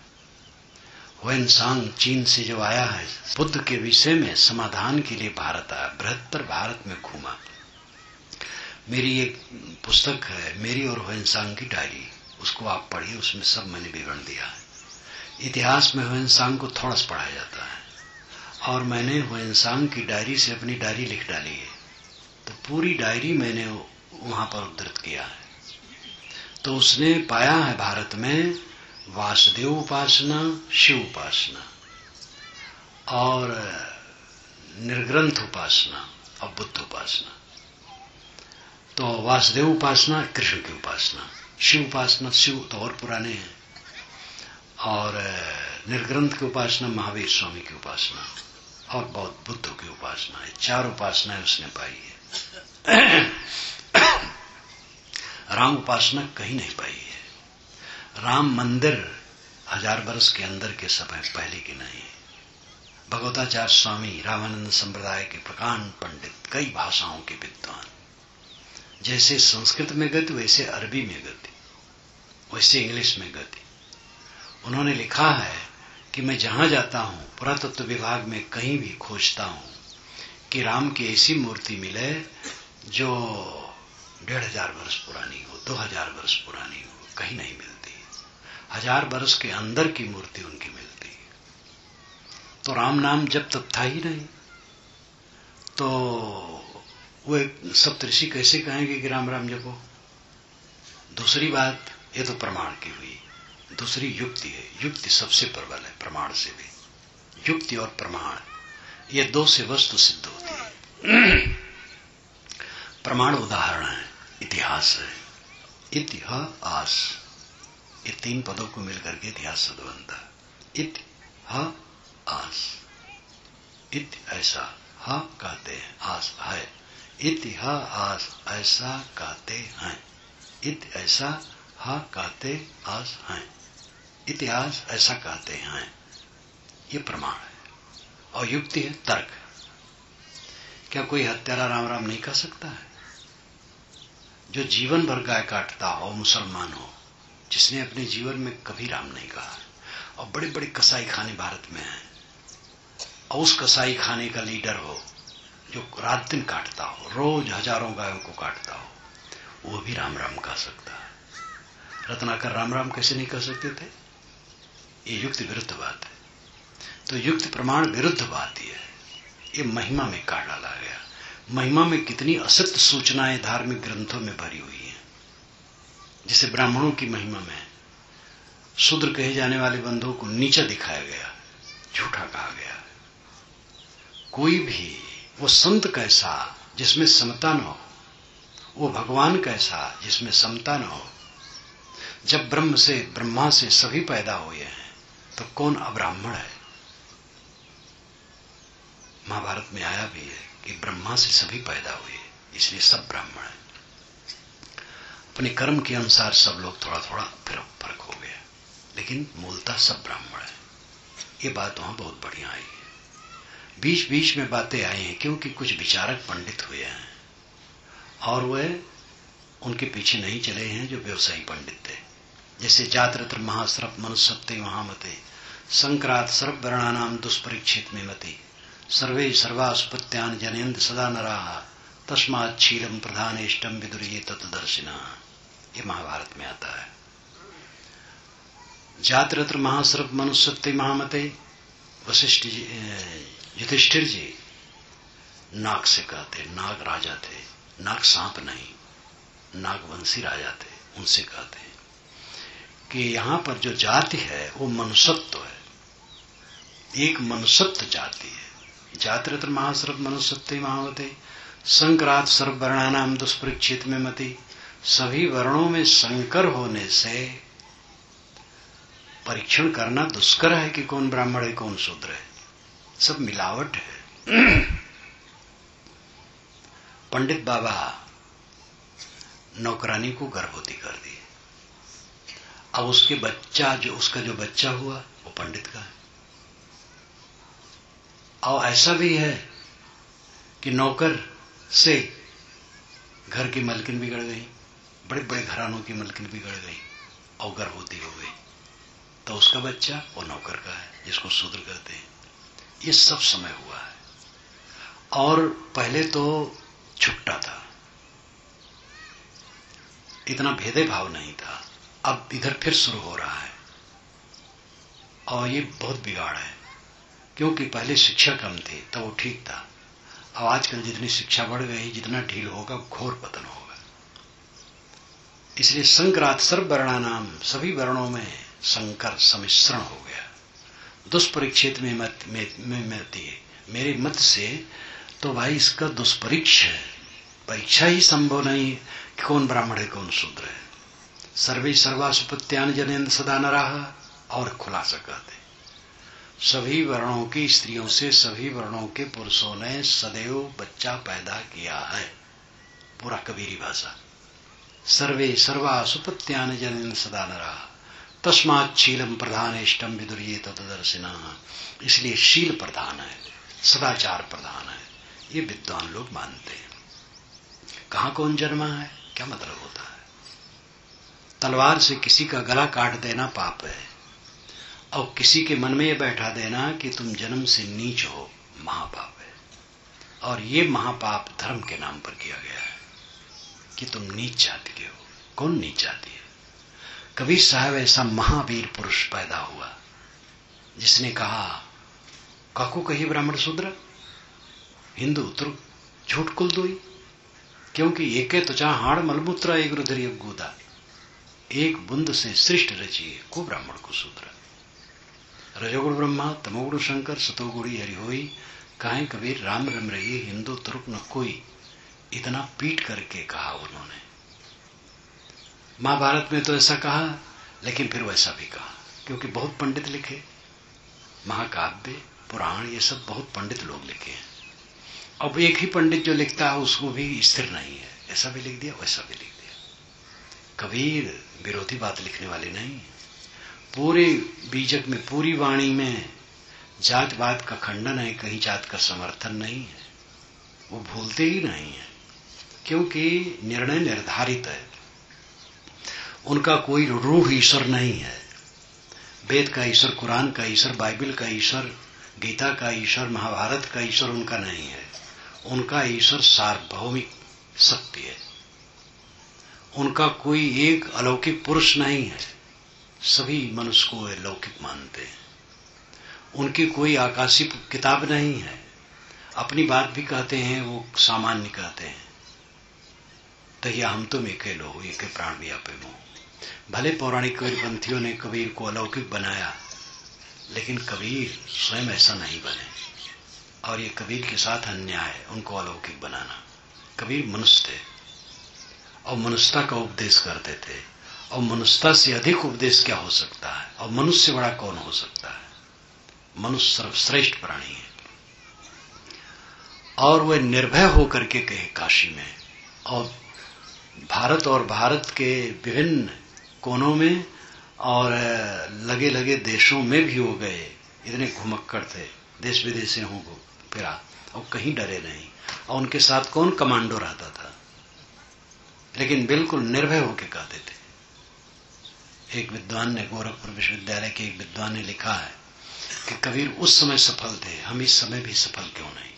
हुएनसांग चीन से जो आया है, बुद्ध के विषय में समाधान के लिए भारत आया, बृहत्तर भारत में घूमा। मेरी एक पुस्तक है, मेरी और हुएनसांग की डायरी, उसको आप पढ़िए, उसमें सब मैंने विवरण दिया है। इतिहास में हुएनसांग को थोड़ा सा पढ़ाया जाता है, और मैंने हुएनसांग की डायरी से अपनी डायरी लिख डाली है, तो पूरी डायरी मैंने वहां पर उद्धृत किया है। तो उसने पाया है भारत में वासुदेव उपासना, शिव उपासना और निर्ग्रंथ उपासना और बुद्ध उपासना। तो वासुदेव उपासना कृष्ण की उपासना, शिव उपासना शिव तो और पुराने हैं, और निर्ग्रंथ की उपासना महावीर स्वामी की उपासना और बौद्ध बुद्ध की उपासना है। 4 उपासनाएं उसने पाई है। राम उपासना कहीं नहीं पाई है। राम मंदिर 1000 वर्ष के अंदर के समय पहले की नहीं। भगवताचार्य स्वामी रामानंद संप्रदाय के प्रकांड पंडित, कई भाषाओं के विद्वान, जैसे संस्कृत में गति वैसे अरबी में गति, वैसे इंग्लिश में गति। उन्होंने लिखा है कि मैं जहां जाता हूं, पुरातत्व विभाग में कहीं भी खोजता हूं कि राम की ऐसी मूर्ति मिले जो 1500 वर्ष पुरानी हो, 2000 वर्ष पुरानी हो, कहीं नहीं मिलती। 1000 वर्ष के अंदर की मूर्ति उनकी मिलती है। तो राम नाम जब तब था ही नहीं, तो वो सप्तऋषि कैसे कहेंगे कि राम राम जपो। दूसरी बात, ये तो प्रमाण की हुई। दूसरी युक्ति है। युक्ति सबसे प्रबल है प्रमाण से भी। युक्ति और प्रमाण, ये दो से वस्तु सिद्ध होती है। प्रमाण उदाहरण है, इतिहास है। इतिहास, ये 3 पदों को मिलकर के इतिहास शब्द बनता है। इतिहास, इत ऐसा, हा कहते हैं, आस है। इतिहास ऐसा कहते हैं, इत ऐसा, हा कहते आस हैं। इतिहास ऐसा कहते हैं, ये प्रमाण है। और युक्ति है तर्क। क्या कोई हत्यारा राम राम नहीं कह सकता है? जो जीवन भर गाय काटता हो, मुसलमान हो, जिसने अपने जीवन में कभी राम नहीं कहा, और बड़े बड़े कसाई खाने भारत में हैं, और उस कसाई खाने का लीडर हो जो रात दिन काटता हो, रोज हजारों गायों को काटता हो, वो भी राम राम कह सकता है। रत्नाकर राम राम कैसे नहीं कह सकते थे? ये युक्ति विरुद्ध बात है। तो युक्ति प्रमाण विरुद्ध बात ही है। ये महिमा में काट डाला गया। महिमा में कितनी असत्य सूचनाएं धार्मिक ग्रंथों में भरी हुई हैं। जिसे ब्राह्मणों की महिमा में शूद्र कहे जाने वाले बंधुओं को नीचा दिखाया गया, झूठा कहा गया। कोई भी, वो संत कैसा जिसमें समता न हो, वो भगवान कैसा जिसमें समता न हो। जब ब्रह्मा से सभी पैदा हुए हैं, तो कौन अब्राह्मण है? महाभारत में आया भी है कि ब्रह्मा से सभी पैदा हुए, इसलिए सब ब्राह्मण है। अपने कर्म के अनुसार सब लोग थोड़ा थोड़ा फर्क हो गया, लेकिन मूलतः सब ब्राह्मण है। ये बात वहां बहुत बढ़िया आई है। बीच बीच में बातें आई हैं क्योंकि कुछ विचारक पंडित हुए हैं, और वे उनके पीछे नहीं चले हैं जो व्यवसायी पंडित थे। जैसे जातरत्र महाश्रप मनुष्यत्ते महामते संक्रांत सर्व वर्णानाम दुष्परीक्षित में मति सर्वे सर्वास्पत्यान जनेन्द्र सदा नराः तस्मात् क्षीरम प्रधानेष्टम विदुर्ये तत्दर्शिना। ये महाभारत में आता है। जातरत्र महाश्रप मनुष्यत्ते महामते, वशिष्ठ जी, युधिष्ठिर जी नाग से कहते, नाग राजा थे, नाग सांप नहीं, नागवंशी राजा थे, उनसे कहते हैं कि यहां पर जो जाति है वो मनुष्यत्व है, एक मनुष्यत्व जाति है। जातरत्र महाश्रप मनुष्यत्ते महामते संक्रांत सर्व वर्णानाम दुष्परीक्षित में मति, सभी वर्णों में संकर होने से परीक्षण करना दुष्कर है कि कौन ब्राह्मण है कौन शूद्र है, सब मिलावट है। पंडित बाबा नौकरानी को गर्भवती कर दी, अब उसका जो बच्चा हुआ वो पंडित का है। और ऐसा भी है कि नौकर से घर की मलकिन बिगड़ गई, बड़े बड़े घरानों की मलकिन बिगड़ गई और गर्भवती हो गई, तो उसका बच्चा वो नौकर का है, जिसको शूद्र कहते हैं। ये सब समय हुआ है। और पहले तो छुट्टा था, इतना भेदे भाव नहीं था, अब इधर फिर शुरू हो रहा है। और ये बहुत बिगाड़ है, क्योंकि पहले शिक्षा कम थी तो वो ठीक था। अब आजकल जितनी शिक्षा बढ़ गई, जितना ढील होगा घोर पतन होगा। इसलिए संक्रांत सर्व वर्णानाम, सभी वर्णों में संकर सम्मिश्रण हो गया। दुष्परीक्षित में मेरे मत से तो भाई इसका दुष्परीक्ष है, परीक्षा ही संभव नहीं कि कौन ब्राह्मण है कौन शूद्र है। सर्वे सर्वासुपत्यान जनेन्द्र सदा नराः, और खुलासा कहते सभी वर्णों की स्त्रियों से सभी वर्णों के पुरुषों ने सदैव बच्चा पैदा किया है। पूरा कबीरी भाषा। सर्वे सर्वासुपत्यान जनेन्द्र सदा नराः, तस्मात् शीलम प्रधानेष्टम विदुर्ये तत्दर्शिनः। इसलिए शील प्रधान है, सदाचार प्रधान है, ये विद्वान लोग मानते हैं। कहां कौन जन्मा है, क्या मतलब होता है? तलवार से किसी का गला काट देना पाप है, और किसी के मन में यह बैठा देना कि तुम जन्म से नीच हो, महापाप है। और ये महापाप धर्म के नाम पर किया गया है कि तुम नीच जाति के हो। कौन नीच जाति है? कबीर साहब ऐसा महावीर पुरुष पैदा हुआ जिसने कहा, काकू कही ब्राह्मण शूद्र, हिंदू तुर्क झूठ कुल दोई, क्योंकि एके तुचा हाड़ मलमूत्र एक रुद्र गोदा, एक बुंद से सृष्ट रचिए को ब्राह्मण को शूद्र। रजोगुण ब्रह्मा तमोगुण शंकर सतोगुणी हरि होई, काहे कबीर राम रम रही हिंदू तुर्क न कोई। इतना पीट करके कहा उन्होंने। महाभारत में तो ऐसा कहा, लेकिन फिर वैसा भी कहा, क्योंकि बहुत पंडित लिखे, महाकाव्य पुराण ये सब बहुत पंडित लोग लिखे हैं। अब एक ही पंडित जो लिखता है उसको भी स्थिर नहीं है, ऐसा भी लिख दिया वैसा भी लिख दिया। कबीर विरोधी बात लिखने वाले नहीं। पूरे बीजक में, पूरी वाणी में जात पात का खंडन है, कहीं जात का समर्थन नहीं है। वो भूलते ही नहीं है, क्योंकि निर्णय निर्धारित है। उनका कोई रूढ़ ईश्वर नहीं है। वेद का ईश्वर, कुरान का ईश्वर, बाइबल का ईश्वर, गीता का ईश्वर, महाभारत का ईश्वर उनका नहीं है। उनका ईश्वर सार्वभौमिक सत्य है। उनका कोई एक अलौकिक पुरुष नहीं है, सभी मनुष्य को वे लौकिक मानते हैं। उनकी कोई आकाशीय किताब नहीं है, अपनी बात भी कहते हैं वो सामान्य कहते हैं। तहिया हम तुम एके लो एके प्राण भी आपे मोह। भले पौराणिक कबीरपंथियों ने कबीर को अलौकिक बनाया, लेकिन कबीर स्वयं ऐसा नहीं बने, और ये कबीर के साथ अन्याय है उनको अलौकिक बनाना। कबीर मनुष्य थे और मनुष्यता का उपदेश करते थे, और मनुष्यता से अधिक उपदेश क्या हो सकता है, और मनुष्य से बड़ा कौन हो सकता है? मनुष्य सर्वश्रेष्ठ प्राणी है। और वह निर्भय होकर के कहे काशी में, और भारत के विभिन्न कोनों में और लगे लगे देशों में भी हो गए। इतने घुमक्कड़ थे, देश विदेश से हो फिरा, और कहीं डरे नहीं। और उनके साथ कौन कमांडो रहता था, लेकिन बिल्कुल निर्भय होकर कहते थे। एक विद्वान ने, गोरखपुर विश्वविद्यालय के एक विद्वान ने लिखा है कि कबीर उस समय सफल थे, हम इस समय भी सफल क्यों नहीं?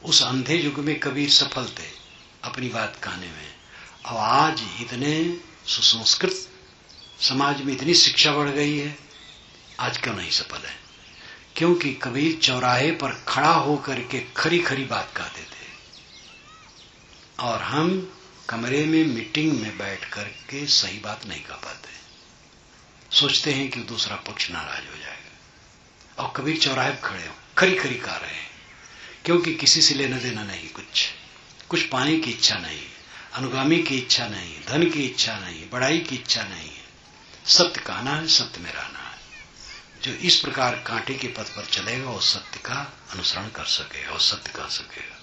उस अंधे युग में कबीर सफल थे अपनी बात कहने में, और आज इतने सुसंस्कृत समाज में इतनी शिक्षा बढ़ गई है, आज क्यों नहीं सफल है? क्योंकि कबीर चौराहे पर खड़ा होकर के खरी खरी बात कहते थे, और हम कमरे में मीटिंग में बैठ करके सही बात नहीं कह पाते, सोचते हैं कि दूसरा पक्ष नाराज हो जाएगा। और कबीर चौराहे पर खड़े हो खरी खरी कह रहे हैं, क्योंकि किसी से लेना देना नहीं, कुछ पाने की इच्छा नहीं, अनुगामी की इच्छा नहीं, धन की इच्छा नहीं, बड़ाई की इच्छा नहीं है। सत्य कहना है, सत्य में रहना है। जो इस प्रकार कांटे के पथ पर चलेगा वो सत्य का अनुसरण कर सकेगा और सत्य कह सकेगा।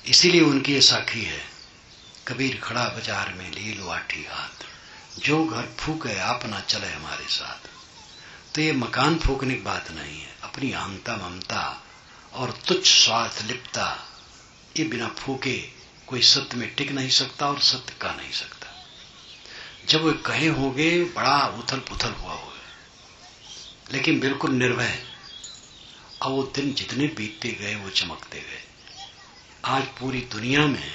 इसीलिए उनकी ये साखी है, कबीर खड़ा बाजार में लिए लो आठी हाथ, जो घर फूके अपना चले हमारे साथ। तो ये मकान फूकने की बात नहीं है, अपनी अहंता ममता और तुच्छ स्वार्थ लिप्तता, ये बिना फूके कोई सत्य में टिक नहीं सकता और सत्य कह नहीं सकता। जब वे कहे होंगे बड़ा उथल पुथल हुआ होगा, लेकिन बिल्कुल निर्भय। और वो दिन जितने बीतते गए वो चमकते गए। आज पूरी दुनिया में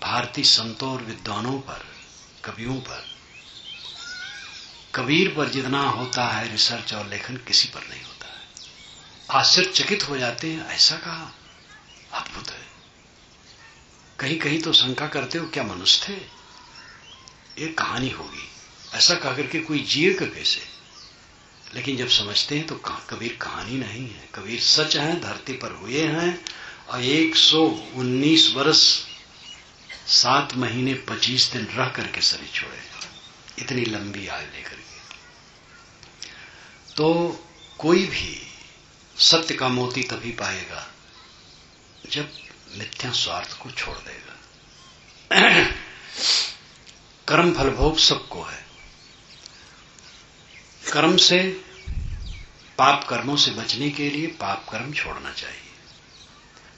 भारतीय संतों और विद्वानों पर, कवियों पर, कबीर पर जितना होता है रिसर्च और लेखन, किसी पर नहीं होता है। आश्चर्यचकित हो जाते हैं, ऐसा कहा, अद्भुत है। कहीं कहीं तो शंका करते हो क्या मनुष्य थे, ये कहानी होगी, ऐसा कह करके कोई जिएगा कैसे? लेकिन जब समझते हैं तो कबीर कहानी नहीं है, कबीर सच है, धरती पर हुए हैं, और 119 वर्ष 7 महीने 25 दिन रह करके शरीर छोड़े, इतनी लंबी आयु लेकर के। तो कोई भी सत्य का मोती तभी पाएगा जब मिथ्या स्वार्थ को छोड़ देगा। कर्म फल भोग सबको है, कर्म से, पाप कर्मों से बचने के लिए पाप कर्म छोड़ना चाहिए।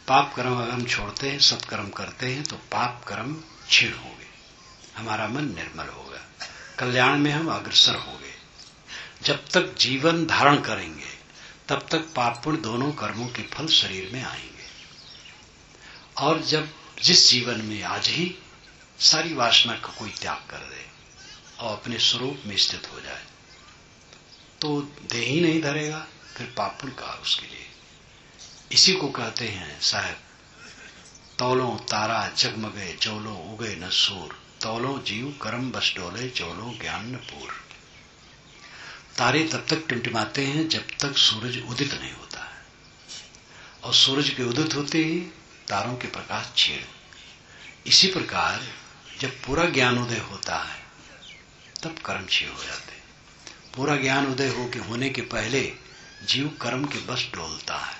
पाप कर्म अगर हम छोड़ते हैं, सत्कर्म करते हैं, तो पाप कर्म क्षीण होंगे, हमारा मन निर्मल होगा, कल्याण में हम अग्रसर होंगे। जब तक जीवन धारण करेंगे तब तक पाप पुण्य दोनों कर्मों के फल शरीर में आएंगे। और जब जिस जीवन में आज ही सारी वासना का कोई त्याग कर दे और अपने स्वरूप में स्थित हो जाए, तो देह ही नहीं धरेगा, फिर पाप पुण्य का उसके लिए। इसी को कहते हैं साहब, तौलो तारा जगमगे चौलो उगे न सूर, तौलो जीव कर्म बस डोले चौलो ज्ञान न पूर। तारे तब तक टिमटिमाते हैं जब तक सूरज उदित नहीं होता है, और सूरज के उदित होते ही तारों के प्रकाश क्षीण। इसी प्रकार जब पूरा ज्ञानोदय होता है तब कर्म क्षीण हो जाते हैं। पूरा ज्ञान उदय होने के पहले जीव कर्म के बस डोलता है।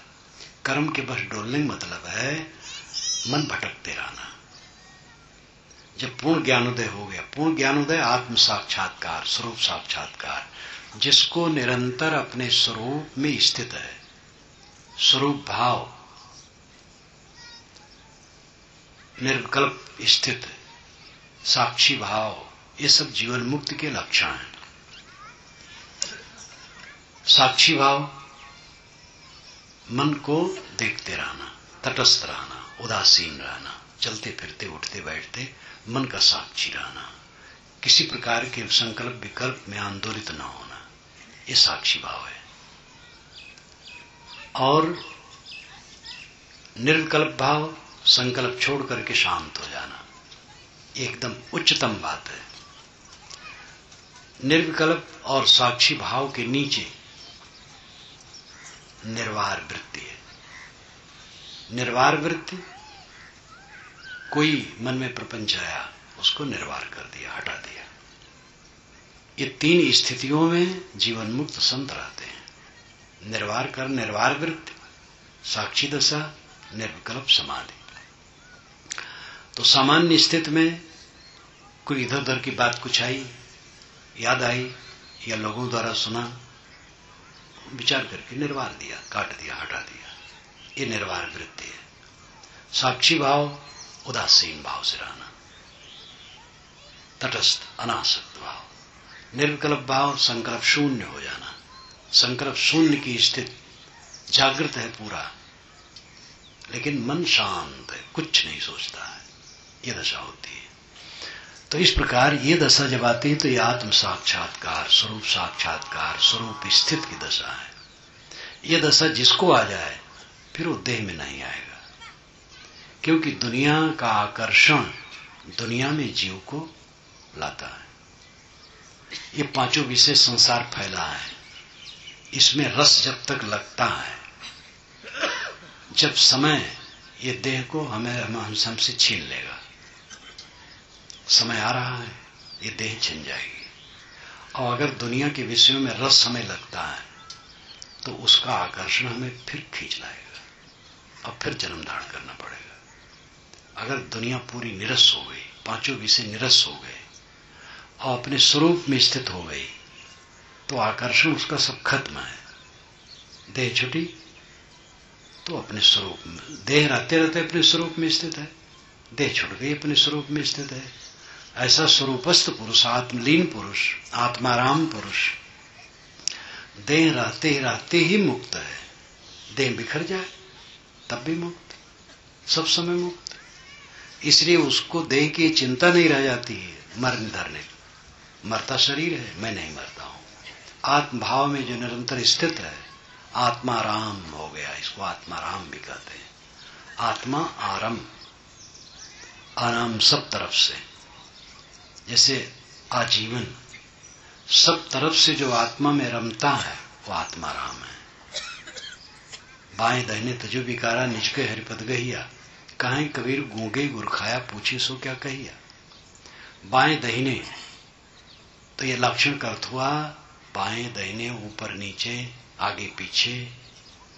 कर्म के बस डोलने का मतलब है मन भटकते रहना। जब पूर्ण ज्ञानोदय हो गया, पूर्ण ज्ञानोदय आत्म साक्षात्कार, स्वरूप साक्षात्कार, जिसको निरंतर अपने स्वरूप में स्थित है, स्वरूप भाव निर्विकल्प स्थित, साक्षी भाव, ये सब जीवन मुक्ति के लक्षण हैं। साक्षी भाव, मन को देखते रहना, तटस्थ रहना, उदासीन रहना, चलते फिरते उठते बैठते मन का साक्षी रहना, किसी प्रकार के संकल्प विकल्प में आंदोलित न होना, ये साक्षी भाव है। और निर्विकल्प भाव, संकल्प छोड़ करके शांत हो जाना, एकदम उच्चतम बात है। निर्विकल्प और साक्षी भाव के नीचे निर्वार वृत्ति है। निर्वार वृत्ति, कोई मन में प्रपंच आया, उसको निर्वार कर दिया, हटा दिया। ये तीन स्थितियों में जीवन मुक्त संत रहते हैं। निर्वार कर, निर्वार वृत्ति, साक्षी दशा, निर्विकल्प समाधि। तो सामान्य स्थिति में कोई इधर उधर की बात कुछ आई, याद आई, या लोगों द्वारा सुना, विचार करके निर्वार दिया, काट दिया, हटा दिया, ये निर्वार वृत्ति है। साक्षी भाव, उदासीन भाव से रहना, तटस्थ अनासक्त भाव। निर्विकल्प भाव, संकल्प शून्य हो जाना। संकल्प शून्य की स्थिति, जागृत है पूरा, लेकिन मन शांत है, कुछ नहीं सोचता है, ये दशा होती है। तो इस प्रकार ये दशा जब आती है तो ये आत्म साक्षात्कार, स्वरूप साक्षात्कार, स्वरूप स्थित की दशा है। ये दशा जिसको आ जाए फिर वो देह में नहीं आएगा, क्योंकि दुनिया का आकर्षण दुनिया में जीव को लाता है। ये पांचों विषय संसार फैला है, इसमें रस जब तक लगता है, जब समय ये देह को हमसे छीन लेगा, समय आ रहा है, ये देह छिन जाएगी। और अगर दुनिया के विषयों में रस हमें लगता है तो उसका आकर्षण हमें फिर खींच लाएगा और फिर जन्म धारण करना पड़ेगा। अगर दुनिया पूरी निरस हो गई, पांचों विषय निरस हो गए और अपने स्वरूप में स्थित हो गई, तो आकर्षण उसका सब खत्म है। देह छुटी तो अपने स्वरूप में, देह रहते रहते अपने स्वरूप में स्थित है, देह छुट गई अपने स्वरूप में स्थित है। ऐसा स्वरूपस्थ पुरुष, आत्मलीन पुरुष, आत्माराम पुरुष देह रहते ही मुक्त है। देह बिखर जाए तब भी मुक्त, सब समय मुक्त। इसलिए उसको देह की चिंता नहीं रह जाती है मरने धरने। मरता शरीर है, मैं नहीं मरता हूं। आत्मभाव में जो निरंतर स्थित है, आत्माराम हो गया, इसको आत्माराम भी कहते हैं। आत्मा आराम, आराम सब तरफ से, जैसे आजीवन सब तरफ से जो आत्मा में रमता है वो आत्मा राम है। बाएं दाहिने तजो विकारा निज के हरिपद गहिया, काहे कबीर गूंगे गुर खाया पूछे सो क्या कहिया। बाएं दाहिने तो ये लक्षण का अर्थ हुआ बाएं दाहिने, ऊपर नीचे, आगे पीछे।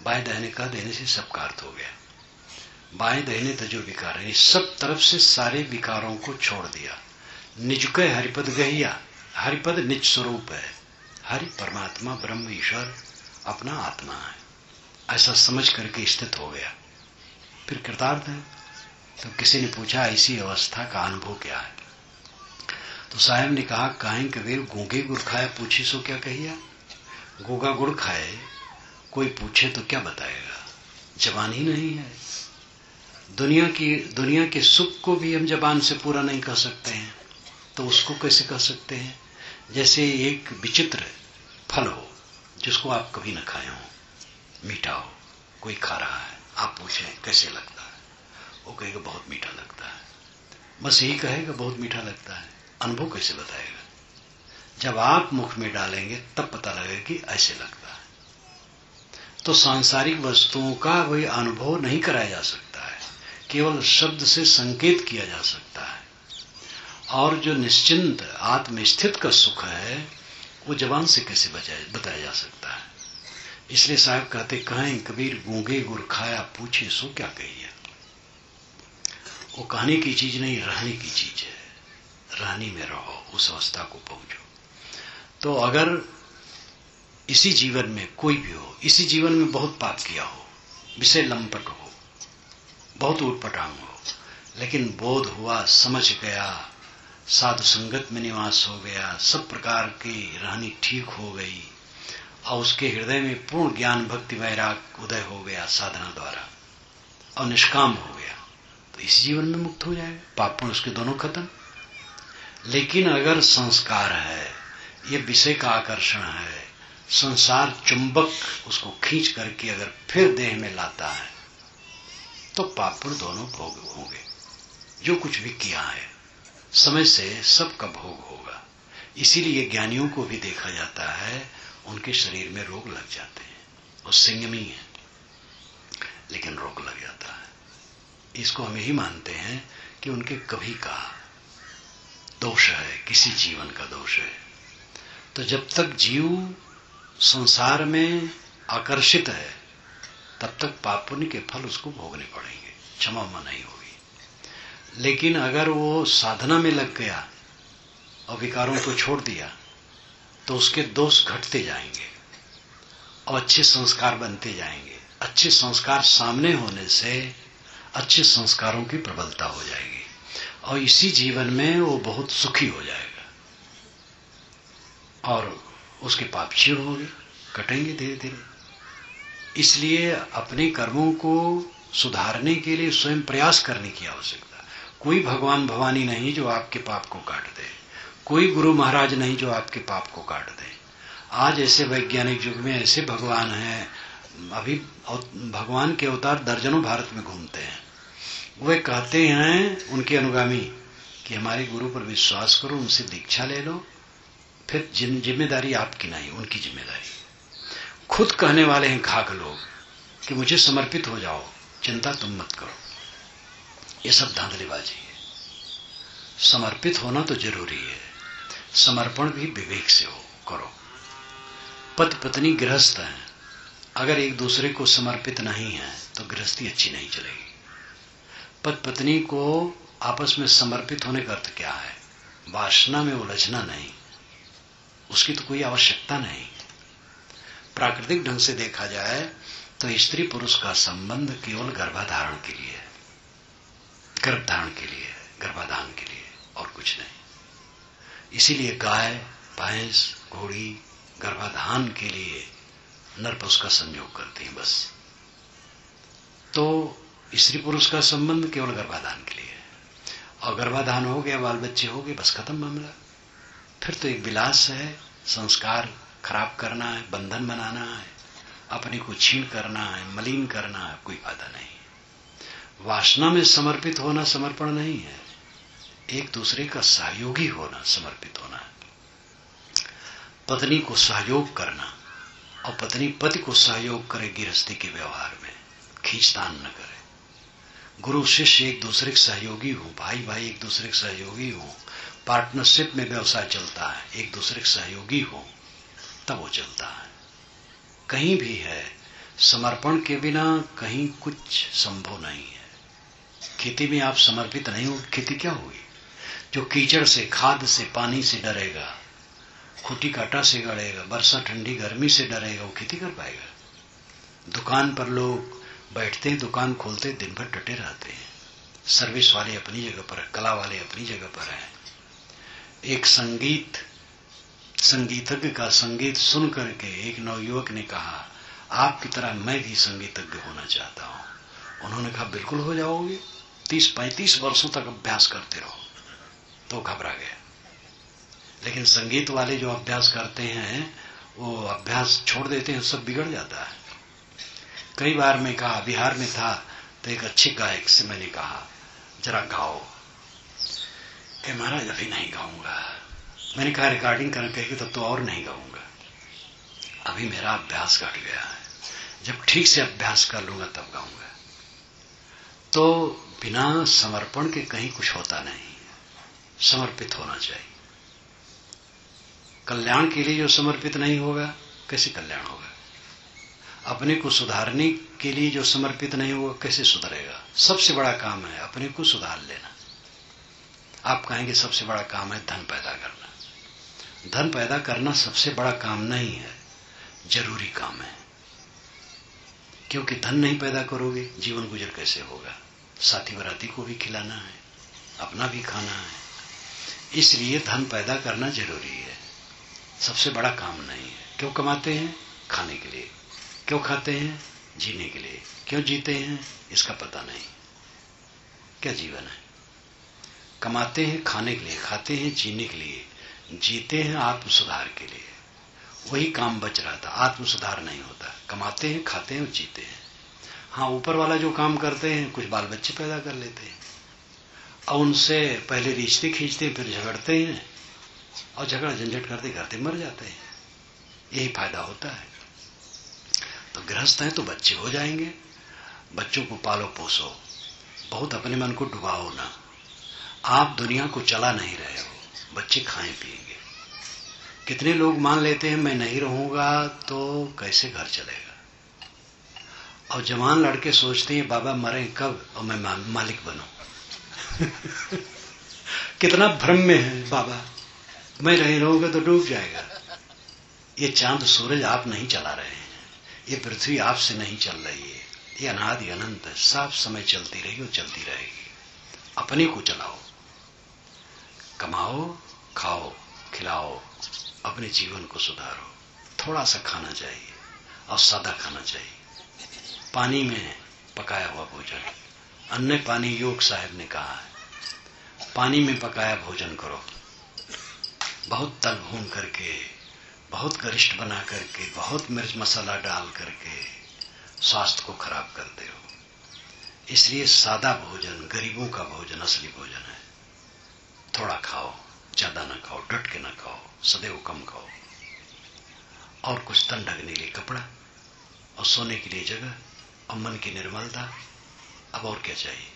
बाएं दाहिने का देने से सबका अर्थ हो गया। बाएं दाहिने तजो विकार, सब तरफ से सारे विकारों को छोड़ दिया। निज के हरिपद गहिया, हरिपद निज स्वरूप है, हरि परमात्मा ब्रह्म ईश्वर अपना आत्मा है, ऐसा समझ करके स्थित हो गया, फिर कृतार्थ है। तो किसी ने पूछा ऐसी अवस्था का अनुभव क्या है? तो साहब ने कहा, काहे कबीर गूंगे गुड़ खाए पूछी सो क्या कहिया। गूंगा गुड़ खाए कोई पूछे तो क्या बताएगा, जबान ही नहीं है। दुनिया के सुख को भी हम जबान से पूरा नहीं कह सकते हैं, तो उसको कैसे कह सकते हैं? जैसे एक विचित्र फल हो जिसको आप कभी न खाए हो, मीठा हो, कोई खा रहा है, आप पूछें कैसे लगता है, वो कहेगा बहुत मीठा लगता है, बस यही कहेगा बहुत मीठा लगता है। अनुभव कैसे बताएगा? जब आप मुख में डालेंगे तब पता लगेगा कि ऐसे लगता है। तो सांसारिक वस्तुओं का वही अनुभव नहीं कराया जा सकता है, केवल शब्द से संकेत किया जा सकता है। और जो निश्चिंत आत्मस्थित का सुख है वो जबान से कैसे बताया जा सकता है? इसलिए साहब कहते, कहें कबीर गूंगे गुड़ खाया पूछे सो क्या कहिए। वो कहने की चीज नहीं, रहने की चीज है। रहने में रहो, उस अवस्था को पहुंचो। तो अगर इसी जीवन में कोई भी हो, इसी जीवन में बहुत पाप किया हो, विषय लंपट हो, बहुत उटपटांग हो, लेकिन बोध हुआ, समझ गया, साधु संगत में निवास हो गया, सब प्रकार की रहनी ठीक हो गई और उसके हृदय में पूर्ण ज्ञान भक्ति वैराग उदय हो गया साधना द्वारा और निष्काम हो गया, तो इस जीवन में मुक्त हो जाएगा, पाप पुण्य उसके दोनों खत्म। लेकिन अगर संस्कार है, ये विषय का आकर्षण है, संसार चुंबक उसको खींच करके अगर फिर देह में लाता है, तो पाप पुण्य दोनों भोग होंगे। जो कुछ भी किया है समय से सबका भोग होगा। इसीलिए ज्ञानियों को भी देखा जाता है, उनके शरीर में रोग लग जाते हैं, वो संयमी है लेकिन रोग लग जाता है। इसको हम यही मानते हैं कि उनके कभी का दोष है, किसी जीवन का दोष है। तो जब तक जीव संसार में आकर्षित है तब तक पाप पुण्य के फल उसको भोगने पड़ेंगे, क्षमा नहीं होगी। लेकिन अगर वो साधना में लग गया और विकारों को छोड़ दिया तो उसके दोष घटते जाएंगे और अच्छे संस्कार बनते जाएंगे। अच्छे संस्कार सामने होने से अच्छे संस्कारों की प्रबलता हो जाएगी और इसी जीवन में वो बहुत सुखी हो जाएगा और उसके पाप क्षीण होंगे, कटेंगे धीरे धीरे। इसलिए अपने कर्मों को सुधारने के लिए स्वयं प्रयास करने की आवश्यकता। कोई भगवान भवानी नहीं जो आपके पाप को काट दे, कोई गुरु महाराज नहीं जो आपके पाप को काट दे। आज ऐसे वैज्ञानिक युग में ऐसे भगवान हैं, अभी भगवान के अवतार दर्जनों भारत में घूमते हैं। वे कहते हैं उनके अनुगामी कि हमारे गुरु पर विश्वास करो, उनसे दीक्षा ले लो, फिर जिम्मेदारी आपकी नहीं, उनकी जिम्मेदारी। खुद कहने वाले हैं खाक लोग कि मुझे समर्पित हो जाओ, चिंता तुम मत करो। ये सब धांधलीबाजी है। समर्पित होना तो जरूरी है, समर्पण भी विवेक से करो। पति पत्नी गृहस्थ हैं, अगर एक दूसरे को समर्पित नहीं है तो गृहस्थी अच्छी नहीं चलेगी। पति पत्नी को आपस में समर्पित होने का अर्थ क्या है? वासना में उलझना नहीं, उसकी तो कोई आवश्यकता नहीं। प्राकृतिक ढंग से देखा जाए तो स्त्री पुरुष का संबंध केवल गर्भाधारण के लिए है, गर्भधारण के लिए है, गर्भाधान के लिए, और कुछ नहीं। इसीलिए गाय, भैंस, घोड़ी गर्भाधान के लिए नर पशु का संयोग करती हैं बस। तो स्त्री पुरुष का संबंध केवल गर्भाधान के लिए है, और गर्भाधान हो गया, बाल बच्चे हो गए, बस खत्म मामला। फिर तो एक विलास है, संस्कार खराब करना है, बंधन बनाना है, अपने को छीन करना है, मलिन करना है, कोई फायदा नहीं। वासना में समर्पित होना समर्पण नहीं है, एक दूसरे का सहयोगी होना समर्पित होना है। पत्नी को सहयोग करना और पत्नी पति को सहयोग करे गृहस्थी के व्यवहार में, खींचतान न करे। गुरु शिष्य एक दूसरे के सहयोगी हो, भाई भाई एक दूसरे के सहयोगी हो, पार्टनरशिप में व्यवसाय चलता है, एक दूसरे के सहयोगी हो तब वो चलता है। कहीं भी है समर्पण के बिना कहीं कुछ संभव नहीं है। खेती में आप समर्पित नहीं हो, खेती क्या होगी? जो कीचड़ से, खाद से, पानी से डरेगा खूंटी कांटा से गड़ेगा, बरसा ठंडी गर्मी से डरेगा, वो खेती कर पाएगा। दुकान पर लोग बैठते हैं, दुकान खोलते, दिन भर डटे रहते हैं। सर्विस वाले अपनी जगह पर है, कला वाले अपनी जगह पर है। एक संगीतज्ञ का संगीत सुन करके एक नवयुवक ने कहा, आपकी तरह मैं भी संगीतज्ञ होना चाहता हूं। उन्होंने कहा, बिल्कुल हो जाओगे, 30-35 वर्षों तक अभ्यास करते रहो। तो घबरा गया। लेकिन संगीत वाले जो अभ्यास करते हैं वो अभ्यास छोड़ देते हैं, सब बिगड़ जाता है। कई बार मैं कहा, बिहार में था तो एक अच्छे गायक से मैंने कहा, जरा गाओ। कि महाराज अभी नहीं गाऊंगा। मैंने कहा, रिकॉर्डिंग करके कहेगी तब तो और नहीं गाऊंगा, अभी मेरा अभ्यास घट गया है, जब ठीक से अभ्यास कर लूंगा तब गाऊंगा। तो बिना समर्पण के कहीं कुछ होता नहीं, समर्पित होना चाहिए। कल्याण के लिए जो समर्पित नहीं होगा, कैसे कल्याण होगा? अपने को सुधारने के लिए जो समर्पित नहीं होगा, कैसे सुधरेगा? सबसे बड़ा काम है अपने को सुधार लेना। आप कहेंगे सबसे बड़ा काम है धन पैदा करना। धन पैदा करना सबसे बड़ा काम नहीं है, जरूरी काम है। क्योंकि धन नहीं पैदा करोगे जीवन गुजर कैसे होगा? साथी बराती को भी खिलाना है, अपना भी खाना है, इसलिए धन पैदा करना जरूरी है, सबसे बड़ा काम नहीं है। क्यों कमाते हैं? खाने के लिए। क्यों खाते हैं? जीने के लिए। क्यों जीते हैं? इसका पता नहीं। क्या जीवन है? कमाते हैं खाने के लिए, खाते हैं जीने के लिए, जीते हैं आत्म सुधार के लिए। वही काम बच रहा था, आत्म सुधार नहीं होता। कमाते हैं, खाते हैं और जीते हैं। हाँ, ऊपर वाला जो काम करते हैं, कुछ बाल बच्चे पैदा कर लेते हैं और उनसे पहले रिश्ते खींचते हैं, फिर झगड़ते हैं और झगड़ा झंझट करते करते मर जाते हैं। यही फायदा होता है। तो गृहस्थ हैं तो बच्चे हो जाएंगे, बच्चों को पालो पोसो, बहुत अपने मन को डुबाओ ना। आप दुनिया को चला नहीं रहे हो, बच्चे खाएं पिएंगे। कितने लोग मान लेते हैं मैं नहीं रहूंगा तो कैसे घर चलेगा, और जवान लड़के सोचते हैं बाबा मरे कब और मैं मालिक बनूं। कितना भ्रम में है बाबा, मैं नहीं रहूंगा तो डूब जाएगा। ये चांद सूरज आप नहीं चला रहे हैं, ये पृथ्वी आपसे नहीं चल रही है, ये अनादि अनंत है, साफ समय चलती रहेगी और चलती रहेगी। अपने को चलाओ, कमाओ, खाओ, खिलाओ, अपने जीवन को सुधारो। थोड़ा सा खाना चाहिए और सादा खाना चाहिए। पानी में पकाया हुआ भोजन, अन्न पानी योग साहब ने कहा है, पानी में पकाया भोजन करो। बहुत तल भून करके, बहुत गरिष्ठ बना करके, बहुत मिर्च मसाला डाल करके स्वास्थ्य को खराब करते हो। इसलिए सादा भोजन, गरीबों का भोजन असली भोजन है। थोड़ा खाओ, ज्यादा ना खाओ, डट के ना खाओ, सदैव कम खाओ। और कुछ तन ढकने के लिए कपड़ा और सोने के लिए जगह और मन की निर्मलता। अब और क्या चाहिए?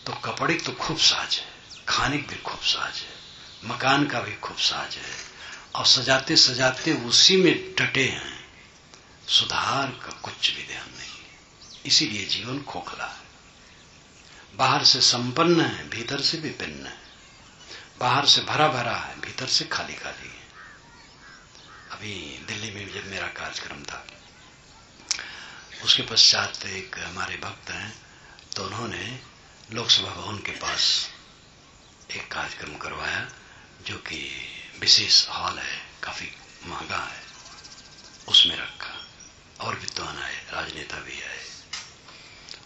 तो कपड़े तो खूब साज है, खाने की भी खूब साज है, मकान का भी खूब साज है, और सजाते सजाते उसी में डटे हैं। सुधार का कुछ भी ध्यान नहीं है। इसीलिए जीवन खोखला है। बाहर से संपन्न है, भीतर से विभिन्न है। बाहर से भरा भरा है, भीतर से खाली खाली है। अभी दिल्ली में जब मेरा कार्यक्रम था, उसके पश्चात एक हमारे भक्त हैं, तो उन्होंने लोकसभा भवन के पास एक कार्यक्रम करवाया, जो कि विशेष हॉल है, काफी महंगा है, उसमें रखा। और विद्वान आए, राजनेता भी आए।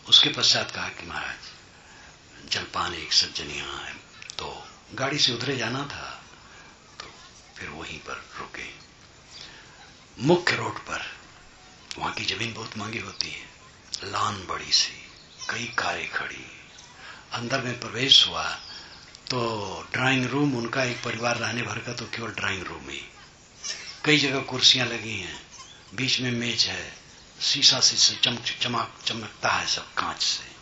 उसके पश्चात कहा कि महाराज जलपान एक सज्जन यहाँ है, तो गाड़ी से उतरे जाना था, तो फिर वहीं पर रुके। मुख्य रोड पर, वहां की जमीन बहुत महंगी होती है, लान बड़ी सी, कई कारें खड़ी। अंदर में प्रवेश हुआ तो ड्राइंग रूम, उनका एक परिवार रहने भर का, तो केवल ड्राइंग रूम ही। कई जगह कुर्सियां लगी हैं, बीच में मेज है, शीशा से चमकता है सब कांच से।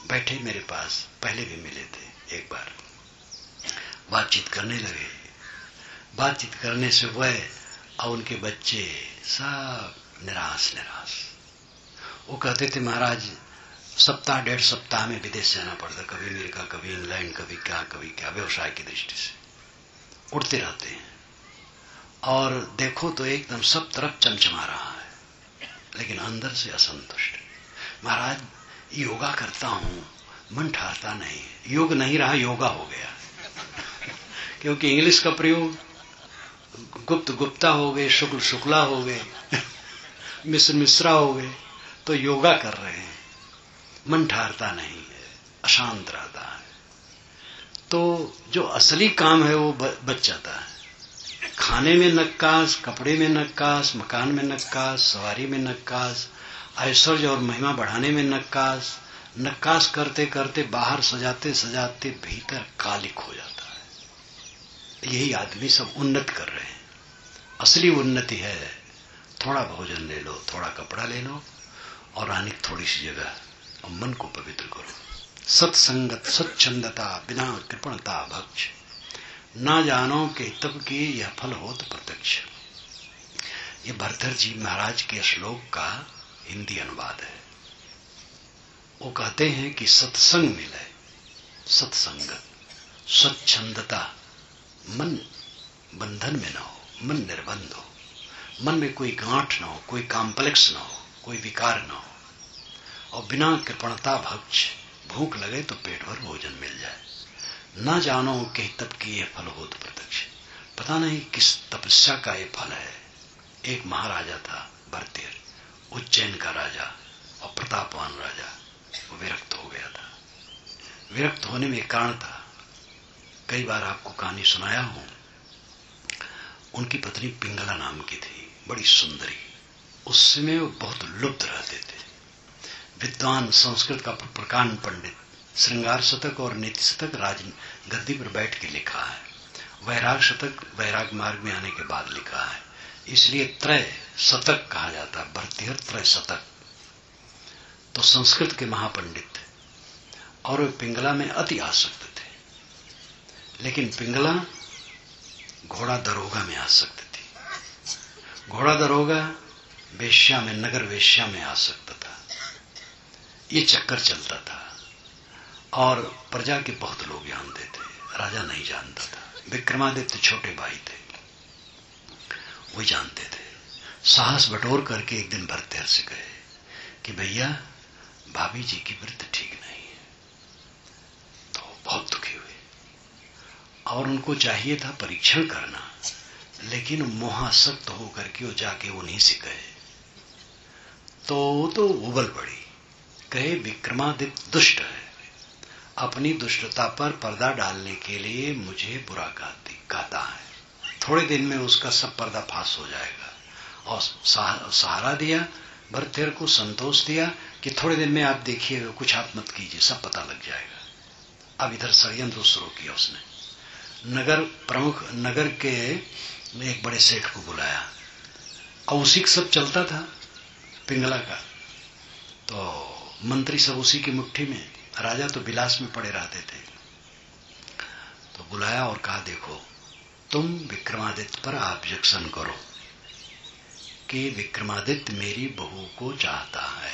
बैठे मेरे पास, पहले भी मिले थे एक बार, बातचीत करने लगे। बातचीत करने से वह और उनके बच्चे सब निराश। वो कहते थे महाराज सप्ताह 1.5 सप्ताह में विदेश जाना पड़ता, कभी अमेरिका, कभी इंग्लैंड, कभी क्या व्यवसाय की दृष्टि से उड़ते रहते हैं। और देखो तो एकदम सब तरफ चमचमा रहा है, लेकिन अंदर से असंतुष्ट। महाराज योगा करता हूं, मन ठहरता नहीं। योग नहीं रहा, योगा हो गया। क्योंकि इंग्लिश का प्रयोग गुप्त गुप्ता हो गए, शुक्ल शुक्ला हो गए, मिश्र मिश्रा हो गए, तो योगा कर रहे हैं, मन ठहरता नहीं है, अशांत रहता है। तो जो असली काम है वो बच जाता है। खाने में नक्कास, कपड़े में नक्कास, मकान में नक्कास, सवारी में नक्कास, ऐश्वर्य और महिमा बढ़ाने में नक्कास, नक्कास करते करते बाहर सजाते सजाते भीतर कालिक हो जाता है। यही आदमी सब उन्नत कर रहे हैं। असली उन्नति है थोड़ा भोजन ले लो, थोड़ा कपड़ा ले लो और आने थोड़ी सी जगह, और मन को पवित्र करो। सत्संगत सच्चंदता बिना कृपणता भक्ष, ना जानो के तब की यह फल हो तो प्रत्यक्ष। ये भरथर जी महाराज के श्लोक का हिंदी अनुवाद है। वो कहते हैं कि सत्संग मिले, सत्संगत, स्वच्छंदता, मन बंधन में न हो, मन निर्बंध हो, मन में कोई गांठ न हो, कोई कॉम्प्लेक्स न हो, कोई विकार न हो, और बिना कृपणता भक्ष, भूख लगे तो पेट भर भोजन मिल जाए। ना जानो कि तब की यह फल हो तो प्रत्यक्ष। पता नहीं किस तपस्या का यह फल है। एक महाराजा था भरतेर, उज्जैन का राजा और प्रतापवान राजा, वो विरक्त हो गया था। विरक्त होने में कारण था, कई बार आपको कहानी सुनाया हूं। उनकी पत्नी पिंगला नाम की थी, बड़ी सुंदरी। उस समय वो बहुत लुप्त रहते थे। विद्वान, संस्कृत का प्रकांड पंडित, श्रृंगार शतक और नीति शतक राज गद्दी पर बैठ के लिखा है। वैराग शतक वैराग मार्ग में आने के बाद लिखा है, इसलिए त्रय शतक कहा जाता है, भरतेर त्रय शतक। तो संस्कृत के महापंडित थे और वे पिंगला में अति आसक्त थे। लेकिन पिंगला घोड़ा दरोगा में आसक्त थी। घोड़ा दरोगा वेश्या में, नगर वेश्या में आसक्त था। ये चक्कर चलता था और प्रजा के बहुत लोग जानते थे, राजा नहीं जानता था। विक्रमादित्य छोटे भाई थे, वो जानते थे। साहस बटोर करके एक दिन भरतेर से कहे कि भैया भाभी जी की वृत्ति ठीक नहीं है। तो बहुत दुखी हुए और उनको चाहिए था परीक्षण करना, लेकिन मोहासक्त होकर के वो जाके उन्हीं से कहे। तो उबल पड़ी, कहे विक्रमादित्य दुष्ट है, अपनी दुष्टता पर पर्दा डालने के लिए मुझे बुरा कहता है। थोड़े दिन में उसका सब पर्दाफाश हो जाएगा। और सहारा दिया भरतेर को, संतोष दिया कि थोड़े दिन में आप देखिएगा, कुछ आप मत कीजिए, सब पता लग जाएगा। अब इधर षड्यंत्र शुरू किया उसने। नगर प्रमुख, नगर के एक बड़े सेठ को बुलाया और उसी का सब चलता था पिंगला का। तो मंत्री सब उसी की मुट्ठी में, राजा तो विलास में पड़े रहते थे। तो बुलाया और कहा देखो, तुम विक्रमादित्य पर ऑब्जेक्शन करो कि विक्रमादित्य मेरी बहू को चाहता है।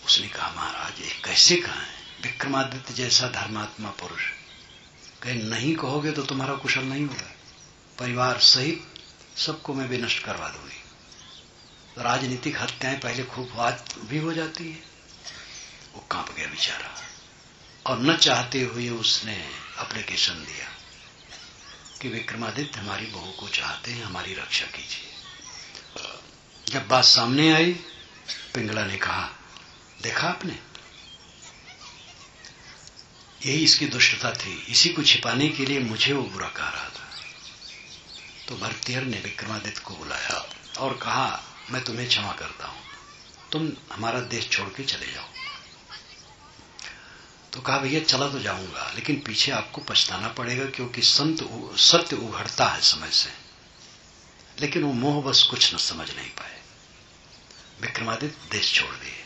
उसने कहा महाराज ये कैसे कहें, विक्रमादित्य जैसा धर्मात्मा पुरुष। कहे नहीं कहोगे तो तुम्हारा कुशल नहीं होगा, परिवार सहित सबको मैं विनष्ट करवा दूंगी। तो राजनीतिक हत्याएं पहले खूब भी हो जाती है। वो कांप गया बेचारा और न चाहते हुए उसने एप्लीकेशन दिया कि विक्रमादित्य हमारी बहू को चाहते हैं, हमारी रक्षा कीजिए। जब बात सामने आई, पिंगला ने कहा देखा आपने, यही इसकी दुष्टता थी, इसी को छिपाने के लिए मुझे वो बुरा कह रहा था। तो भरतेर ने विक्रमादित्य को बुलाया और कहा मैं तुम्हें क्षमा करता हूं, तुम हमारा देश छोड़ के चले जाओ। तो कहा भैया चला तो जाऊंगा, लेकिन पीछे आपको पछताना पड़ेगा, क्योंकि सत्य उघड़ता है समय से। लेकिन वो मोह बस कुछ न समझ नहीं पाए। विक्रमादित्य देश छोड़ दिए।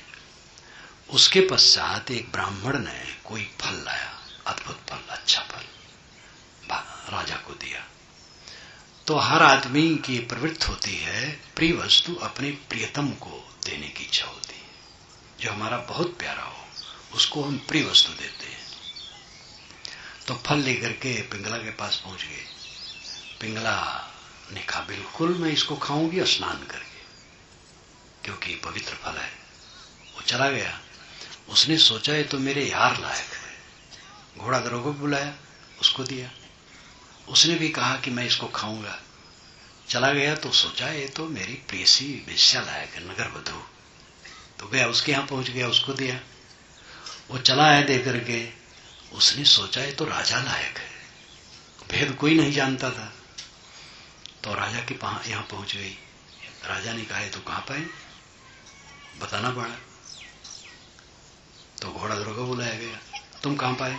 उसके पश्चात एक ब्राह्मण ने कोई फल लाया, अद्भुत फल, अच्छा फल, राजा को दिया। तो हर आदमी की प्रवृत्ति होती है प्रिय वस्तु अपने प्रियतम को देने की इच्छा होती है। जो हमारा बहुत प्यारा हो उसको हम प्रिय वस्तु देते हैं। तो फल लेकर के पिंगला के पास पहुंच गए। पिंगला ने कहा बिल्कुल मैं इसको खाऊंगी स्नान करके, क्योंकि पवित्र फल है। वो चला गया। उसने सोचा ये तो मेरे यार लायक है। घोड़ा दरोगा को बुलाया, उसको दिया। उसने भी कहा कि मैं इसको खाऊंगा। चला गया तो सोचा ये तो मेरी प्रेसी वेश्या लायक है, नगर वधू। तो गया, उसके यहां पहुंच गया, उसको दिया। वो चला है दे करके, उसने सोचा ये तो राजा लायक है। भेद कोई नहीं जानता था। तो राजा के यहां पहुंच गई। राजा ने कहा तो कहां पाए, बताना पड़ा। तो घोड़ा दरोगा बुलाया गया, तुम कहां पाए,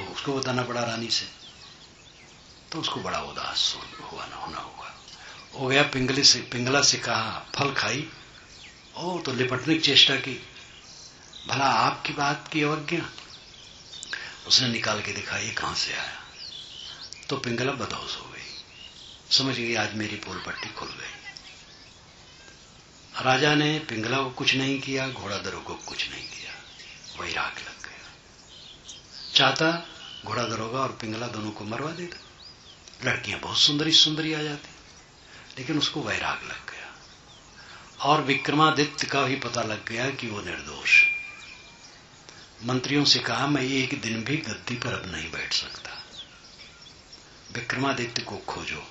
उसको बताना पड़ा रानी से। तो उसको बड़ा उदास हुआ ना होना हुआ। हो गया, पिंगला से कहा फल खाई। ओ तो लिपटने की चेष्टा की, भला आपकी बात की अवज्ञा। उसने निकाल के दिखाई ये कहां से आया। तो पिंगला बदहोश हो गई, समझ गई आज मेरी पोल पट्टी खुल गई। राजा ने पिंगला को कुछ नहीं किया, घोड़ा दरोगा को कुछ नहीं किया। वैराग लग गया। चाहता घोड़ा दरोगा और पिंगला दोनों को मरवा देता। लड़कियां बहुत सुंदरी सुंदरी आ जाती, लेकिन उसको वैराग लग गया। और विक्रमादित्य का भी पता लग गया कि वो निर्दोष। मंत्रियों से कहा मैं एक दिन भी गद्दी पर अब नहीं बैठ सकता, विक्रमादित्य को खोजो,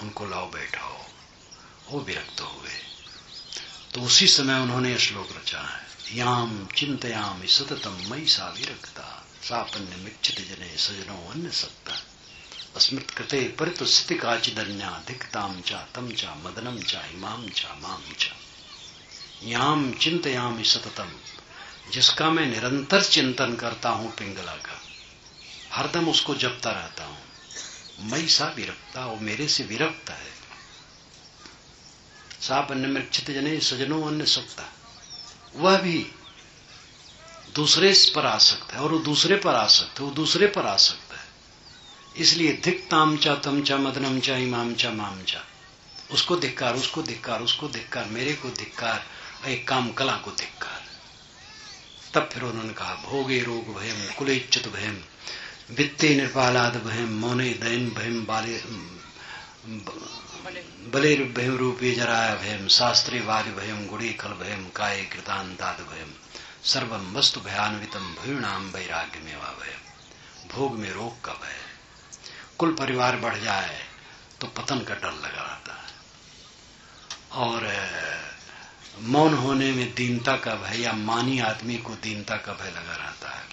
उनको लाओ बैठाओ। वो विरक्त हुए। तो उसी समय उन्होंने श्लोक रचा है, याम चिंतयामि सततम मयि सा विरक्ता सापन्य मिच्छित जने सजनो अन्य सत्ता अस्मृत कृते परितुस्थिति काचिदन्या धिक्ताम चा तम चा मदनम चा इमाम चा माम चा। याम चिंतयामि सततम, जिसका मैं निरंतर चिंतन करता हूं, पिंगला का, हरदम उसको जपता रहता हूं। मयि सा विरक्ता, वो मेरे से विरक्त है। साप अन्य मृक्षित जने सजनो अन्य सत्ता, वह भी दूसरे पर आसक्त है और वो दूसरे पर आसक्त है, वो दूसरे पर आसक्त है। इसलिए धिक्ताम चा तम चा मदनम चा इमाम चा माम चा, उसको धिक्कार, उसको धिक्कार, उसको धिक्कार, मेरे को धिक्कार, एक काम कला को धिक्कार। तब फिर उन्होंने कहा भोगे रोग भयम कुलेच्युत भयम वित्ते निर्पालाद भयम मौने दैन भयम बाले बले भयम रूपे जराय भयम शास्त्रे वाद भयम गुणे खल भयम काये कृतांताद भयम सर्वम वस्तु भयान्वितम भयूणाम वैराग्य में वा भयम। भोग में रोग का भय, कुल परिवार बढ़ जाए तो पतन का डर लगा रहता है, और मौन होने में दीनता का भय या मानी आदमी को दीनता का भय लगा रहता है।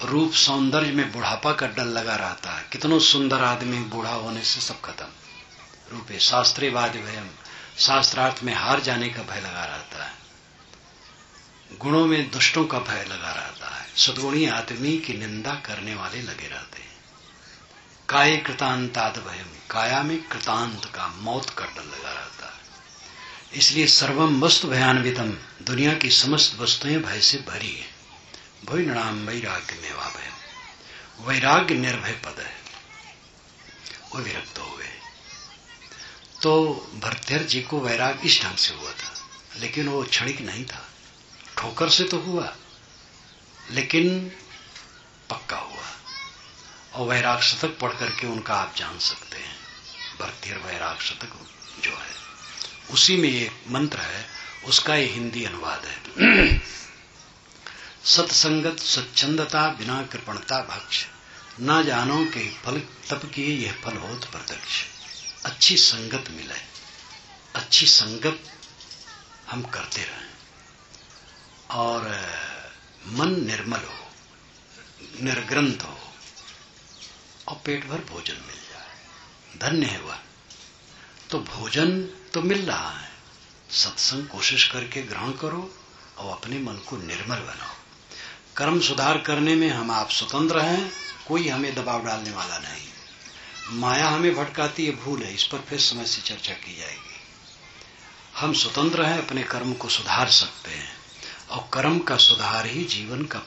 रूप सौंदर्य में बुढ़ापा का डर लगा रहता है, कितनों सुंदर आदमी बूढ़ा होने से सब खत्म। रूपे शास्त्रे वाद भयम, शास्त्रार्थ में हार जाने का भय लगा रहता है। गुणों में दुष्टों का भय लगा रहता है, सद्गुणी आदमी की निंदा करने वाले लगे रहते हैं। काये कृतांताद भयम, काया में कृतांत का मौत का डर लगा रहता है। इसलिए सर्वम वस्तु भयान्वितम, दुनिया की समस्त वस्तुएं भय से भरी है। भयनाम वैराग्य में वा भयम, वैराग्य निर्भय पद है। वो विरक्त हो गए। तो भरतहर जी को वैराग्य इस ढंग से हुआ था, लेकिन वो क्षणिक नहीं था। ठोकर से तो हुआ, लेकिन पक्का हुआ। और वैराग शतक पढ़ करके उनका आप जान सकते हैं। भरतहर वैराग शतक जो है, उसी में एक मंत्र है, उसका ये हिंदी अनुवाद है। सत्संगत स्वच्छंदता बिना कृपणता भक्ष, ना जानो के फल तप किए यह फल होत प्रत्यक्ष। अच्छी संगत मिले, अच्छी संगत हम करते रहें, और मन निर्मल हो, निर्ग्रंथ हो, और पेट भर भोजन मिल जाए, धन्य है वह। तो भोजन तो मिल रहा है, सत्संग कोशिश करके ग्रहण करो और अपने मन को निर्मल बनाओ। कर्म सुधार करने में हम आप स्वतंत्र हैं, कोई हमें दबाव डालने वाला नहीं। माया हमें भटकाती है, भूल है, इस पर फिर समय से चर्चा की जाएगी। हम स्वतंत्र हैं, अपने कर्म को सुधार सकते हैं, और कर्म का सुधार ही जीवन का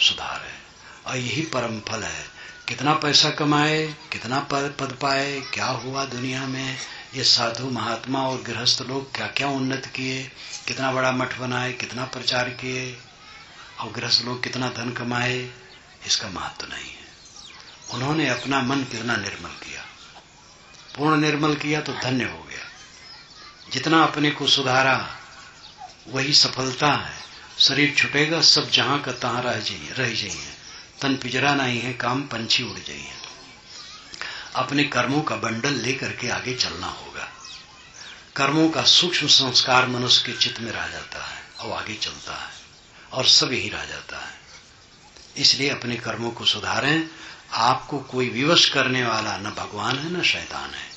सुधार है, और यही परम फल है। कितना पैसा कमाए, कितना पद पाए, क्या हुआ दुनिया में, ये साधु महात्मा और गृहस्थ लोग क्या क्या उन्नत किए, कितना बड़ा मठ बनाए, कितना प्रचार किए, और गृहस्थ लोग कितना धन कमाए, इसका महत्व नहीं है। उन्होंने अपना मन कितना निर्मल किया। पूर्ण निर्मल किया तो धन्य हो गया। जितना अपने को सुधारा वही सफलता है। शरीर छुटेगा, सब जहां का तहां रह जाइए। तन पिजरा नहीं है, काम पंछी उड़ जाइए। अपने कर्मों का बंडल लेकर के आगे चलना होगा। कर्मों का सूक्ष्म संस्कार मनुष्य के चित्त में रह जाता है और आगे चलता है और सब यही रह जाता है। इसलिए अपने कर्मों को सुधारें। आपको कोई विवश करने वाला न भगवान है न शैतान है।